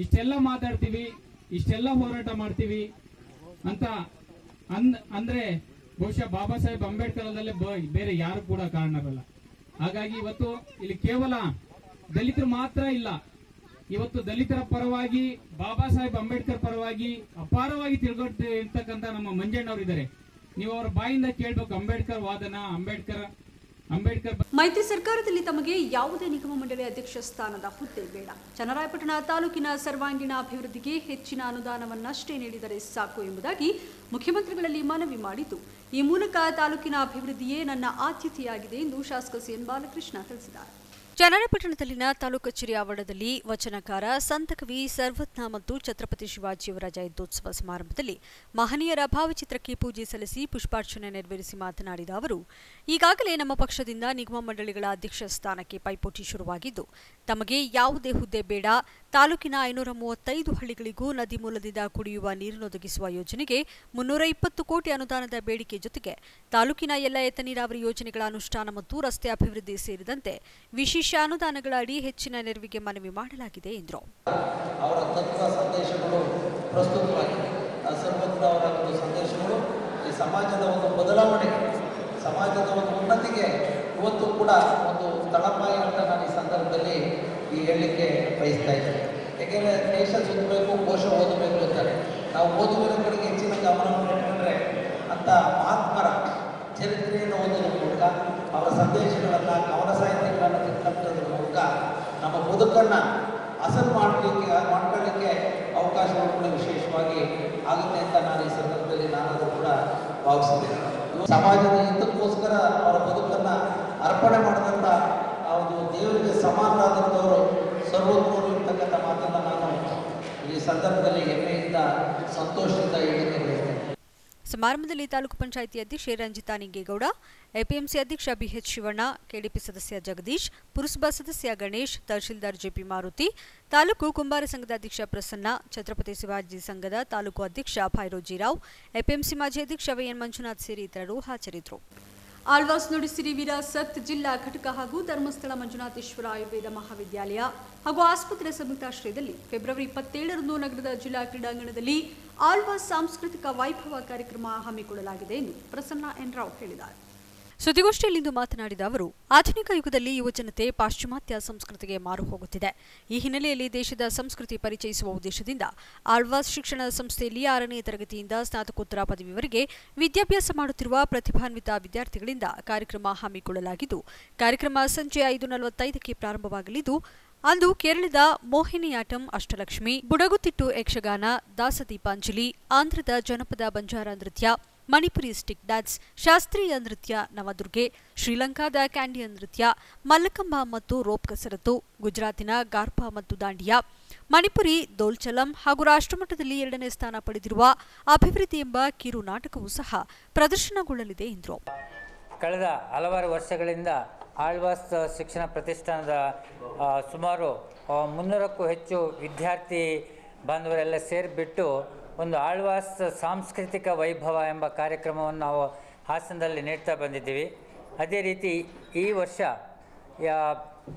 ಇಷ್ಟೆಲ್ಲ ಮಾತಾಡ್ತೀವಿ, ಇಷ್ಟೆಲ್ಲ ಹೋರಾಟ ಮಾಡ್ತೀವಿ ಅಂತ ಅಂದ್ರೆ ಬಹುಶಃ ಬಾಬಾ ಸಾಹೇಬ್ ಅಂಬೇಡ್ಕರ್ ಅಲ್ಲದೆ ಬೇರೆ ಯಾರು ಕೂಡ ಕಾರಣರಲ್ಲ. ಹಾಗಾಗಿ ಇವತ್ತು ಇಲ್ಲಿ ಕೇವಲ ದಲಿತರು ಮಾತ್ರ ಇಲ್ಲ, ಇವತ್ತು ದಲಿತರ ಪರವಾಗಿ ಬಾಬಾ ಸಾಹೇಬ್ ಅಂಬೇಡ್ಕರ್ ಪರವಾಗಿ ಅಪಾರವಾಗಿ ತಿಳ್ಕೊಂಡಿರ್ತಕ್ಕಂಥ ನಮ್ಮ ಮಂಜಣ್ಣವರಿದ್ದಾರೆ. ನೀವು ಅವರ ಬಾಯಿಂದ ಕೇಳ್ಬೇಕು, ಅಂಬೇಡ್ಕರ್ ವಾದನ, ಅಂಬೇಡ್ಕರ್ ಮೈತ್ರಿ ಸರ್ಕಾರದಲ್ಲಿ ತಮಗೆ ಯಾವುದೇ ನಿಗಮ ಮಂಡಳಿ ಅಧ್ಯಕ್ಷ ಸ್ಥಾನದ ಹುದ್ದೆ ಬೇಡ. ಚನ್ನರಾಯಪಟ್ಟಣ ತಾಲೂಕಿನ ಸರ್ವಾಂಗೀಣ ಅಭಿವೃದ್ಧಿಗೆ ಹೆಚ್ಚಿನ ಅನುದಾನವನ್ನಷ್ಟೇ ನೀಡಿದರೆ ಸಾಕು ಎಂಬುದಾಗಿ ಮುಖ್ಯಮಂತ್ರಿಗಳಲ್ಲಿ ಮನವಿ ಮಾಡಿದ್ದು, ಈ ಮೂಲಕ ತಾಲೂಕಿನ ಅಭಿವೃದ್ಧಿಯೇ ನನ್ನ ಆದ್ಯತೆಯಾಗಿದೆ ಎಂದು ಶಾಸಕ ಸಿಎನ್ ಬಾಲಕೃಷ್ಣ ತಿಳಿಸಿದ್ದಾರೆ. ಚನ್ನರಾಯಪಟ್ಟಣದಲ್ಲಿನ ತಾಲೂಕು ಕಚೇರಿ ಆವರಣದಲ್ಲಿ ವಚನಕಾರ ಸಂತಕವಿ ಸರ್ವಜ್ಞ ಮತ್ತು ಛತ್ರಪತಿ ಶಿವಾಜಿಯವರ ಜಯಂತ್ಯೋತ್ಸವ ಸಮಾರಂಭದಲ್ಲಿ ಮಹನೀಯರ ಭಾವಚಿತ್ರಕ್ಕೆ ಪೂಜೆ ಸಲ್ಲಿಸಿ ಪುಷ್ಪಾರ್ಚನೆ ನೆರವೇರಿಸಿ ಮಾತನಾಡಿದ ಅವರು, ಈಗಾಗಲೇ ನಮ್ಮ ಪಕ್ಷದಿಂದ ನಿಗಮ ಮಂಡಳಿಗಳ ಅಧ್ಯಕ್ಷ ಸ್ಥಾನಕ್ಕೆ ಪೈಪೋಟಿ ಶುರುವಾಗಿದ್ದು, ತಮಗೆ ಯಾವುದೇ ಹುದ್ದೆ ಬೇಡ, ತಾಲೂಕಿನ 535 ಹಳ್ಳಿಗಳಿಗೂ ನದಿ ಮೂಲದಿಂದ ಕುಡಿಯುವ ನೀರನ್ನೊದಗಿಸುವ ಯೋಜನೆಗೆ 320 ಕೋಟಿ ಅನುದಾನದ ಬೇಡಿಕೆ ಜೊತೆಗೆ ತಾಲೂಕಿನ ಎಲ್ಲ ಏತ ನೀರಾವರಿ ಯೋಜನೆಗಳ ಅನುಷ್ಠಾನ ಮತ್ತು ರಸ್ತೆ ಅಭಿವೃದ್ಧಿ ಸೇರಿದಂತೆ ವಿಶೇಷ ಅನುದಾನಗಳ ಅಡಿ ಹೆಚ್ಚಿನ ನೆರವಿಗೆ ಮನವಿ ಮಾಡಲಾಗಿದೆ ಎಂದರು. ಅವರ ತತ್ವ ಸಂದೇಶಗಳು ಪ್ರಸ್ತುತವಾಗಿದೆ. ಸರ್ವಜ್ಞ ಅವರ ಒಂದು ಸಂದೇಶಗಳು ಈ ಸಮಾಜದ ಒಂದು ಬದಲಾವಣೆಗೆ, ಸಮಾಜದ ಒಂದು ಉನ್ನತಿಗೆ ಇವತ್ತು ಕೂಡ ಒಂದು ತಳಪಾಯ ಅಂತ ನಾನು ಈ ಸಂದರ್ಭದಲ್ಲಿ ಹೇಳಲಿಕ್ಕೆ ಬಯಸ್ತಾ ಇದ್ದೇನೆ. ಏಕೆಂದರೆ ದೇಶ ಸುತ್ತಬೇಕು, ಕೋಶ ಓದಬೇಕು ಅಂತಾರೆ. ನಾವು ಓದುವಿನ ಕಡೆಗೆ ಹೆಚ್ಚಿನ ಗಮನ ಇಟ್ಕೊಂಡ್ರೆ ಅಂತ ಮಹಾತ್ಮರ ಚರಿತ್ರೆಯನ್ನು ಓದೋದ್ರ ಮೂಲಕ, ಅವರ ಸಂದೇಶಗಳನ್ನು, ಕವನ ಸಾಹಿತ್ಯಗಳನ್ನು ತಿಳ್ಕೊಳ್ಳೋದ್ರ ಮೂಲಕ ನಮ್ಮ ಬದುಕನ್ನು ಹಸನು ಮಾಡ್ಕೊಳ್ಳಿಕ್ಕೆ ಅವಕಾಶಗಳು ಕೂಡ ವಿಶೇಷವಾಗಿ ಆಗುತ್ತೆ ಅಂತ ನಾನು ಈ ಸಂದರ್ಭದಲ್ಲಿ ನಾನಾದರೂ ಕೂಡ ಭಾವಿಸಿದ್ದೇನೆ. ಸಮಾಜದ ಹಿತಕ್ಕೋಸ್ಕರ ಅವರ ಬದುಕನ್ನು ಅರ್ಪಣೆ ಮಾಡಿದಂಥ ಒಂದು ದೇವರಿಗೆ ಸಮಾನರಾದಂಥವರು ಸರ್ವಜ್ಞರು ಇರ್ತಕ್ಕಂಥ ಮಾತನ್ನು ನಾನು ಈ ಸಂದರ್ಭದಲ್ಲಿ ಹೆಮ್ಮೆಯಿಂದ ಸಂತೋಷದಿಂದ ಹೇಳಿಕೆ ಬಯಸ್ತೇನೆ. ಸಮಾರಂಭದಲ್ಲಿ ತಾಲೂಕು ಪಂಚಾಯಿತಿ ಅಧ್ಯಕ್ಷೆ ರಂಜಿತಾ ನಿಂಗೇಗೌಡ, ಎಪಿಎಂಸಿ ಅಧ್ಯಕ್ಷ ಬಿಎಚ್ ಶಿವಣ್ಣ, ಕೆಡಿಪಿ ಸದಸ್ಯ ಜಗದೀಶ್, ಪುರಸಭಾ ಸದಸ್ಯ ಗಣೇಶ್, ತಹಶೀಲ್ದಾರ್ ಜೆಪಿ ಮಾರುತಿ, ತಾಲೂಕು ಕುಂಬಾರ ಸಂಘದ ಅಧ್ಯಕ್ಷ ಪ್ರಸನ್ನ, ಛತ್ರಪತಿ ಶಿವಾಜಿ ಸಂಘದ ತಾಲೂಕು ಅಧ್ಯಕ್ಷ ಭೈರೋಜಿರಾವ್, ಎಪಿಎಂಸಿ ಮಾಜಿ ಅಧ್ಯಕ್ಷ ವೈಎನ್ ಮಂಜುನಾಥ್ ಸೇರಿ ಇತರರು ಹಾಜರಿದ್ದರು. ಆಳ್ವಾಸ್ ನುಡಿಸಿರಿ ವಿರಾಸತ್ ಜಿಲ್ಲಾ ಘಟಕ ಹಾಗೂ ಧರ್ಮಸ್ಥಳ ಮಂಜುನಾಥೇಶ್ವರ ಆಯುರ್ವೇದ ಮಹಾವಿದ್ಯಾಲಯ ಹಾಗೂ ಆಸ್ಪತ್ರೆ ಸಂಯುಕ್ತಾಶ್ರಯದಲ್ಲಿ ಫೆಬ್ರವರಿ 27ರಂದು ನಗರದ ಜಿಲ್ಲಾ ಕ್ರೀಡಾಂಗಣದಲ್ಲಿ ಆಳ್ವಾಸ್ ಸಾಂಸ್ಕೃತಿಕ ವೈಭವ ಕಾರ್ಯಕ್ರಮ ಹಮ್ಮಿಕೊಳ್ಳಲಾಗಿದೆ ಎಂದು ಪ್ರಸನ್ನ ಎನ್ ರಾವ್ ಹೇಳಿದ್ದಾರೆ. ಸುದ್ದಿಗೋಷ್ಠಿಯಲ್ಲಿಂದು ಮಾತನಾಡಿದ ಅವರು, ಆಧುನಿಕ ಯುಗದಲ್ಲಿ ಯುವಜನತೆ ಪಾಶ್ಚಿಮಾತ್ಯ ಸಂಸ್ಕೃತಿಗೆ ಮಾರು ಹೋಗುತ್ತಿದೆ. ಈ ಹಿನ್ನೆಲೆಯಲ್ಲಿ ದೇಶದ ಸಂಸ್ಕೃತಿ ಪರಿಚಯಿಸುವ ಉದ್ದೇಶದಿಂದ ಆಳ್ವಾಸ್ ಶಿಕ್ಷಣ ಸಂಸ್ಥೆಯಲ್ಲಿ 6ನೇ ತರಗತಿಯಿಂದ ಸ್ನಾತಕೋತ್ತರ ಪದವಿವರೆಗೆ ವಿದ್ಯಾಭ್ಯಾಸ ಮಾಡುತ್ತಿರುವ ಪ್ರತಿಭಾನ್ವಿತ ವಿದ್ಯಾರ್ಥಿಗಳಿಂದ ಕಾರ್ಯಕ್ರಮ ಹಮ್ಮಿಕೊಳ್ಳಲಾಗಿದ್ದು, ಕಾರ್ಯಕ್ರಮ ಸಂಜೆ 5:45ಕ್ಕೆ ಪ್ರಾರಂಭವಾಗಲಿದ್ದು, ಅಂದು ಕೇರಳದ ಮೋಹಿನಿಯಾಟಂ, ಅಷ್ಟಲಕ್ಷ್ಮಿ, ಬುಡಗುತಿಟ್ಟು ಯಕ್ಷಗಾನ, ದಾಸದೀಪಾಂಜಲಿ, ಆಂಧ್ರದ ಜನಪದ ಬಂಜಾರ ನೃತ್ಯ, ಮಣಿಪುರಿ ಸ್ಟಿಕ್ ಡ್ಯಾನ್ಸ್, ಶಾಸ್ತ್ರೀಯ ನೃತ್ಯ ನವದುರ್ಗೆ, ಶ್ರೀಲಂಕಾದ ಕ್ಯಾಂಡಿಯನ್ ನೃತ್ಯ, ಮಲ್ಲಕಂಬ ಮತ್ತು ರೋಪ್ ಕಸರತ್ತು, ಗುಜರಾತಿನ ಗಾರ್ಪಾ ಮತ್ತು ದಾಂಡಿಯಾ, ಮಣಿಪುರಿ ದೋಲ್ಚಲಂ ಹಾಗೂ ರಾಷ್ಟ್ರಮಟ್ಟದಲ್ಲಿ 2ನೇ ಸ್ಥಾನ ಪಡೆದಿರುವ ಅಭಿವೃದ್ಧಿ ಎಂಬ ಕಿರು ನಾಟಕವೂ ಸಹ ಪ್ರದರ್ಶನಗೊಳ್ಳಲಿದೆ ಎಂದರು. ಕಳೆದ ಹಲವಾರು ವರ್ಷಗಳಿಂದ ಆಳ್ವಾಸ್ ಶಿಕ್ಷಣ ಪ್ರತಿಷ್ಠಾನದ ಸುಮಾರು 300ಕ್ಕೂ ಹೆಚ್ಚು ವಿದ್ಯಾರ್ಥಿ ಬಾಂಧವರೆಲ್ಲ ಸೇರಿಬಿಟ್ಟು ಒಂದು ಆಳ್ವಾಸ್ ಸಾಂಸ್ಕೃತಿಕ ವೈಭವ ಎಂಬ ಕಾರ್ಯಕ್ರಮವನ್ನು ನಾವು ಹಾಸನದಲ್ಲಿ ನೀಡ್ತಾ ಬಂದಿದ್ದೀವಿ. ಅದೇ ರೀತಿ ಈ ವರ್ಷ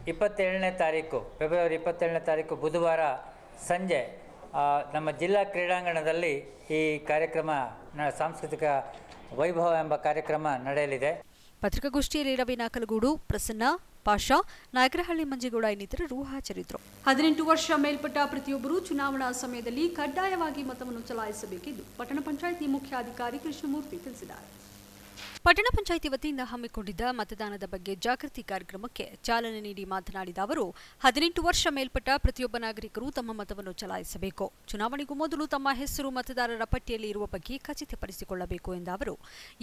27ನೇ ತಾರೀಕು ಫೆಬ್ರವರಿ 27ನೇ ತಾರೀಕು ಬುಧವಾರ ಸಂಜೆ ನಮ್ಮ ಜಿಲ್ಲಾ ಕ್ರೀಡಾಂಗಣದಲ್ಲಿ ಈ ಕಾರ್ಯಕ್ರಮ ಸಾಂಸ್ಕೃತಿಕ ವೈಭವ ಎಂಬ ಕಾರ್ಯಕ್ರಮ ನಡೆಯಲಿದೆ. ಪತ್ರಿಕಾಗೋಷ್ಠಿಯಲ್ಲಿ ರವಿ ನಾಕಲಗೂಡು, ಪ್ರಸನ್ನ, ಪಾಷಾ, ನಾಯಕರಹಳ್ಳಿ ಮಂಜೇಗೌಡ ಇನ್ನಿತರರು ಹಾಜರಿದ್ದರು. 18 ವರ್ಷ ಮೇಲ್ಪಟ್ಟ ಪ್ರತಿಯೊಬ್ಬರು ಚುನಾವಣಾ ಸಮಯದಲ್ಲಿ ಕಡ್ಡಾಯವಾಗಿ ಮತವನ್ನು ಚಲಾಯಿಸಬೇಕೆಂದು ಪಟ್ಟಣ ಪಂಚಾಯಿತಿ ಮುಖ್ಯಾಧಿಕಾರಿ ಕೃಷ್ಣಮೂರ್ತಿ ತಿಳಿಸಿದ್ದಾರೆ. ಪಟ್ಟಣ ಪಂಚಾಯಿತಿ ವತಿಯಿಂದ ಹಮ್ಮಿಕೊಂಡಿದ್ದ ಮತದಾನದ ಬಗ್ಗೆ ಜಾಗೃತಿ ಕಾರ್ಯಕ್ರಮಕ್ಕೆ ಚಾಲನೆ ನೀಡಿ ಮಾತನಾಡಿದ ಅವರು, 18 ವರ್ಷ ಮೇಲ್ಪಟ್ಟ ಪ್ರತಿಯೊಬ್ಬ ನಾಗರಿಕರು ತಮ್ಮ ಮತವನ್ನು ಚಲಾಯಿಸಬೇಕು. ಚುನಾವಣೆಗೂ ಮೊದಲು ತಮ್ಮ ಹೆಸರು ಮತದಾರರ ಪಟ್ಟಿಯಲ್ಲಿ ಇರುವ ಬಗ್ಗೆ ಖಚಿತಪಡಿಸಿಕೊಳ್ಳಬೇಕು ಎಂದ ಅವರು,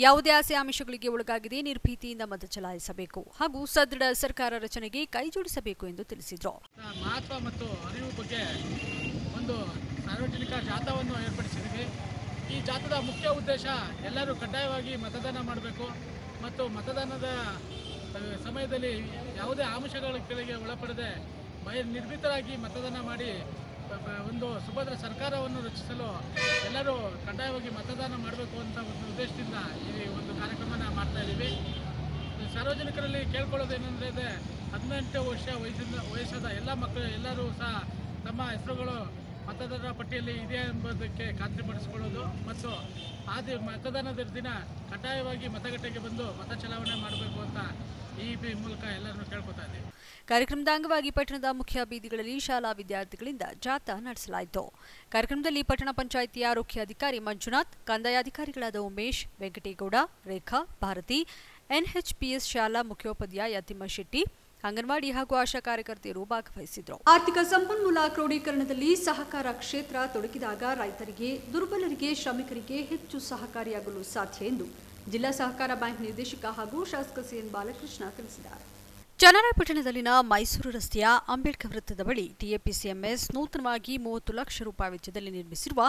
ಯಾವುದೇ ಆಸೆ ಆಮಿಷಗಳಿಗೆ ಒಳಗಾಗದೆ ನಿರ್ಭೀತಿಯಿಂದ ಮತ ಚಲಾಯಿಸಬೇಕು ಹಾಗೂ ಸದೃಢ ಸರ್ಕಾರ ರಚನೆಗೆ ಕೈಜೋಡಿಸಬೇಕು ಎಂದು ತಿಳಿಸಿದರು. ಮಹತ್ವ ಮತ್ತು ಅರಿವು ಬಗ್ಗೆ ಒಂದು ಸಾರ್ವಜನಿಕ ಜಾಥಾವನ್ನು ಏರ್ಪಡಿಸಿದ್ದೀವಿ. ಈ ಜಾಥಾದ ಮುಖ್ಯ ಉದ್ದೇಶ ಎಲ್ಲರೂ ಕಡ್ಡಾಯವಾಗಿ ಮತದಾನ ಮಾಡಬೇಕು ಮತ್ತು ಮತದಾನದ ಸಮಯದಲ್ಲಿ ಯಾವುದೇ ಆಮಿಷಗಳ ಕೆಳಗೆ ಒಳಪಡದೆ ನಿರ್ಭೀತರಾಗಿ ಮತದಾನ ಮಾಡಿ ಒಂದು ಸುಭದ್ರ ಸರ್ಕಾರವನ್ನು ರಚಿಸಲು ಎಲ್ಲರೂ ಕಡ್ಡಾಯವಾಗಿ ಮತದಾನ ಮಾಡಬೇಕು ಅಂತ ಒಂದು ಉದ್ದೇಶದಿಂದ ಈ ಒಂದು ಕಾರ್ಯಕ್ರಮನ ಮಾಡ್ತಾ ಇದ್ದೀವಿ. ಸಾರ್ವಜನಿಕರಲ್ಲಿ ಕೇಳ್ಕೊಳ್ಳೋದೇನೆಂದರೆ 18 ವರ್ಷ ವಯಸ್ಸಾದ ಎಲ್ಲ ಮಕ್ಕಳು ಎಲ್ಲರೂ ಸಹ ತಮ್ಮ ಹೆಸರುಗಳು ಮತದಾರರ ಪಟ್ಟಿಯಲ್ಲಿ ಇದೆ ಎಂಬುದಕ್ಕೆ ಖಾತ್ರಿಪಡಿಸಿಕೊಳ್ಳೋದು ಮತ್ತು ಮತದಾನದ ದಿನ ಕಡ್ಡಾಯವಾಗಿ ಮತಗಟ್ಟೆಗೆ ಬಂದು ಮತ ಚಲಾವಣೆ ಮಾಡಬೇಕು ಅಂತ ಈ ಮೂಲಕ ಎಲ್ಲರನ್ನು ಕೇಳ್ಕೊತಾ ಇದ್ದೀವಿ. ಕಾರ್ಯಕ್ರಮದ ಅಂಗವಾಗಿ ಪಟ್ಟಣದ ಮುಖ್ಯ ಬೀದಿಗಳಲ್ಲಿ ಶಾಲಾ ವಿದ್ಯಾರ್ಥಿಗಳಿಂದ ಜಾಥಾ ನಡೆಸಲಾಯಿತು. ಕಾರ್ಯಕ್ರಮದಲ್ಲಿ ಪಟ್ಟಣ ಪಂಚಾಯಿತಿ ಆರೋಗ್ಯ ಅಧಿಕಾರಿ ಮಂಜುನಾಥ್, ಕಂದಾಯ ಅಧಿಕಾರಿಗಳಾದ ಉಮೇಶ್, ವೆಂಕಟೇಗೌಡ, ರೇಖಾ, ಭಾರತಿ, ಎನ್ಎಚ್ಪಿಎಸ್ ಶಾಲಾ ಮುಖ್ಯೋಪಾಧ್ಯಾಯ ತಿಮ್ಮಶೆಟ್ಟಿ, ಅಂಗನವಾಡಿ ಹಾಗೂ ಆಶಾ ಕಾರ್ಯಕರ್ತೆಯರು ಭಾಗವಹಿಸಿದರು. ಆರ್ಥಿಕ ಸಂಪನ್ಮೂಲ ಕ್ರೋಢೀಕರಣದಲ್ಲಿ ಸಹಕಾರ ಕ್ಷೇತ್ರ ತೊಡಗಿದಾಗ ರೈತರಿಗೆ, ದುರ್ಬಲರಿಗೆ, ಶ್ರಮಿಕರಿಗೆ ಹೆಚ್ಚು ಸಹಕಾರಿಯಾಗಲು ಸಾಧ್ಯ ಎಂದು ಜಿಲ್ಲಾ ಸಹಕಾರ ಬ್ಯಾಂಕ್ ನಿರ್ದೇಶಕ ಹಾಗೂ ಶಾಸಕ ಸಿಎನ್ ಬಾಲಕೃಷ್ಣ ತಿಳಿಸಿದ್ದಾರೆ. ಚನ್ನರಾಯಪಟ್ಟಣದಲ್ಲಿನ ಮೈಸೂರು ರಸ್ತೆಯ ಅಂಬೇಡ್ಕರ್ ವೃತ್ತದ ಬಳಿ ಟಿಎಪಿಸಿಎಂಎಸ್ ನೂತನವಾಗಿ 30 ಲಕ್ಷ ರೂಪಾಯಿ ವೆಚ್ಚದಲ್ಲಿ ನಿರ್ಮಿಸಿರುವ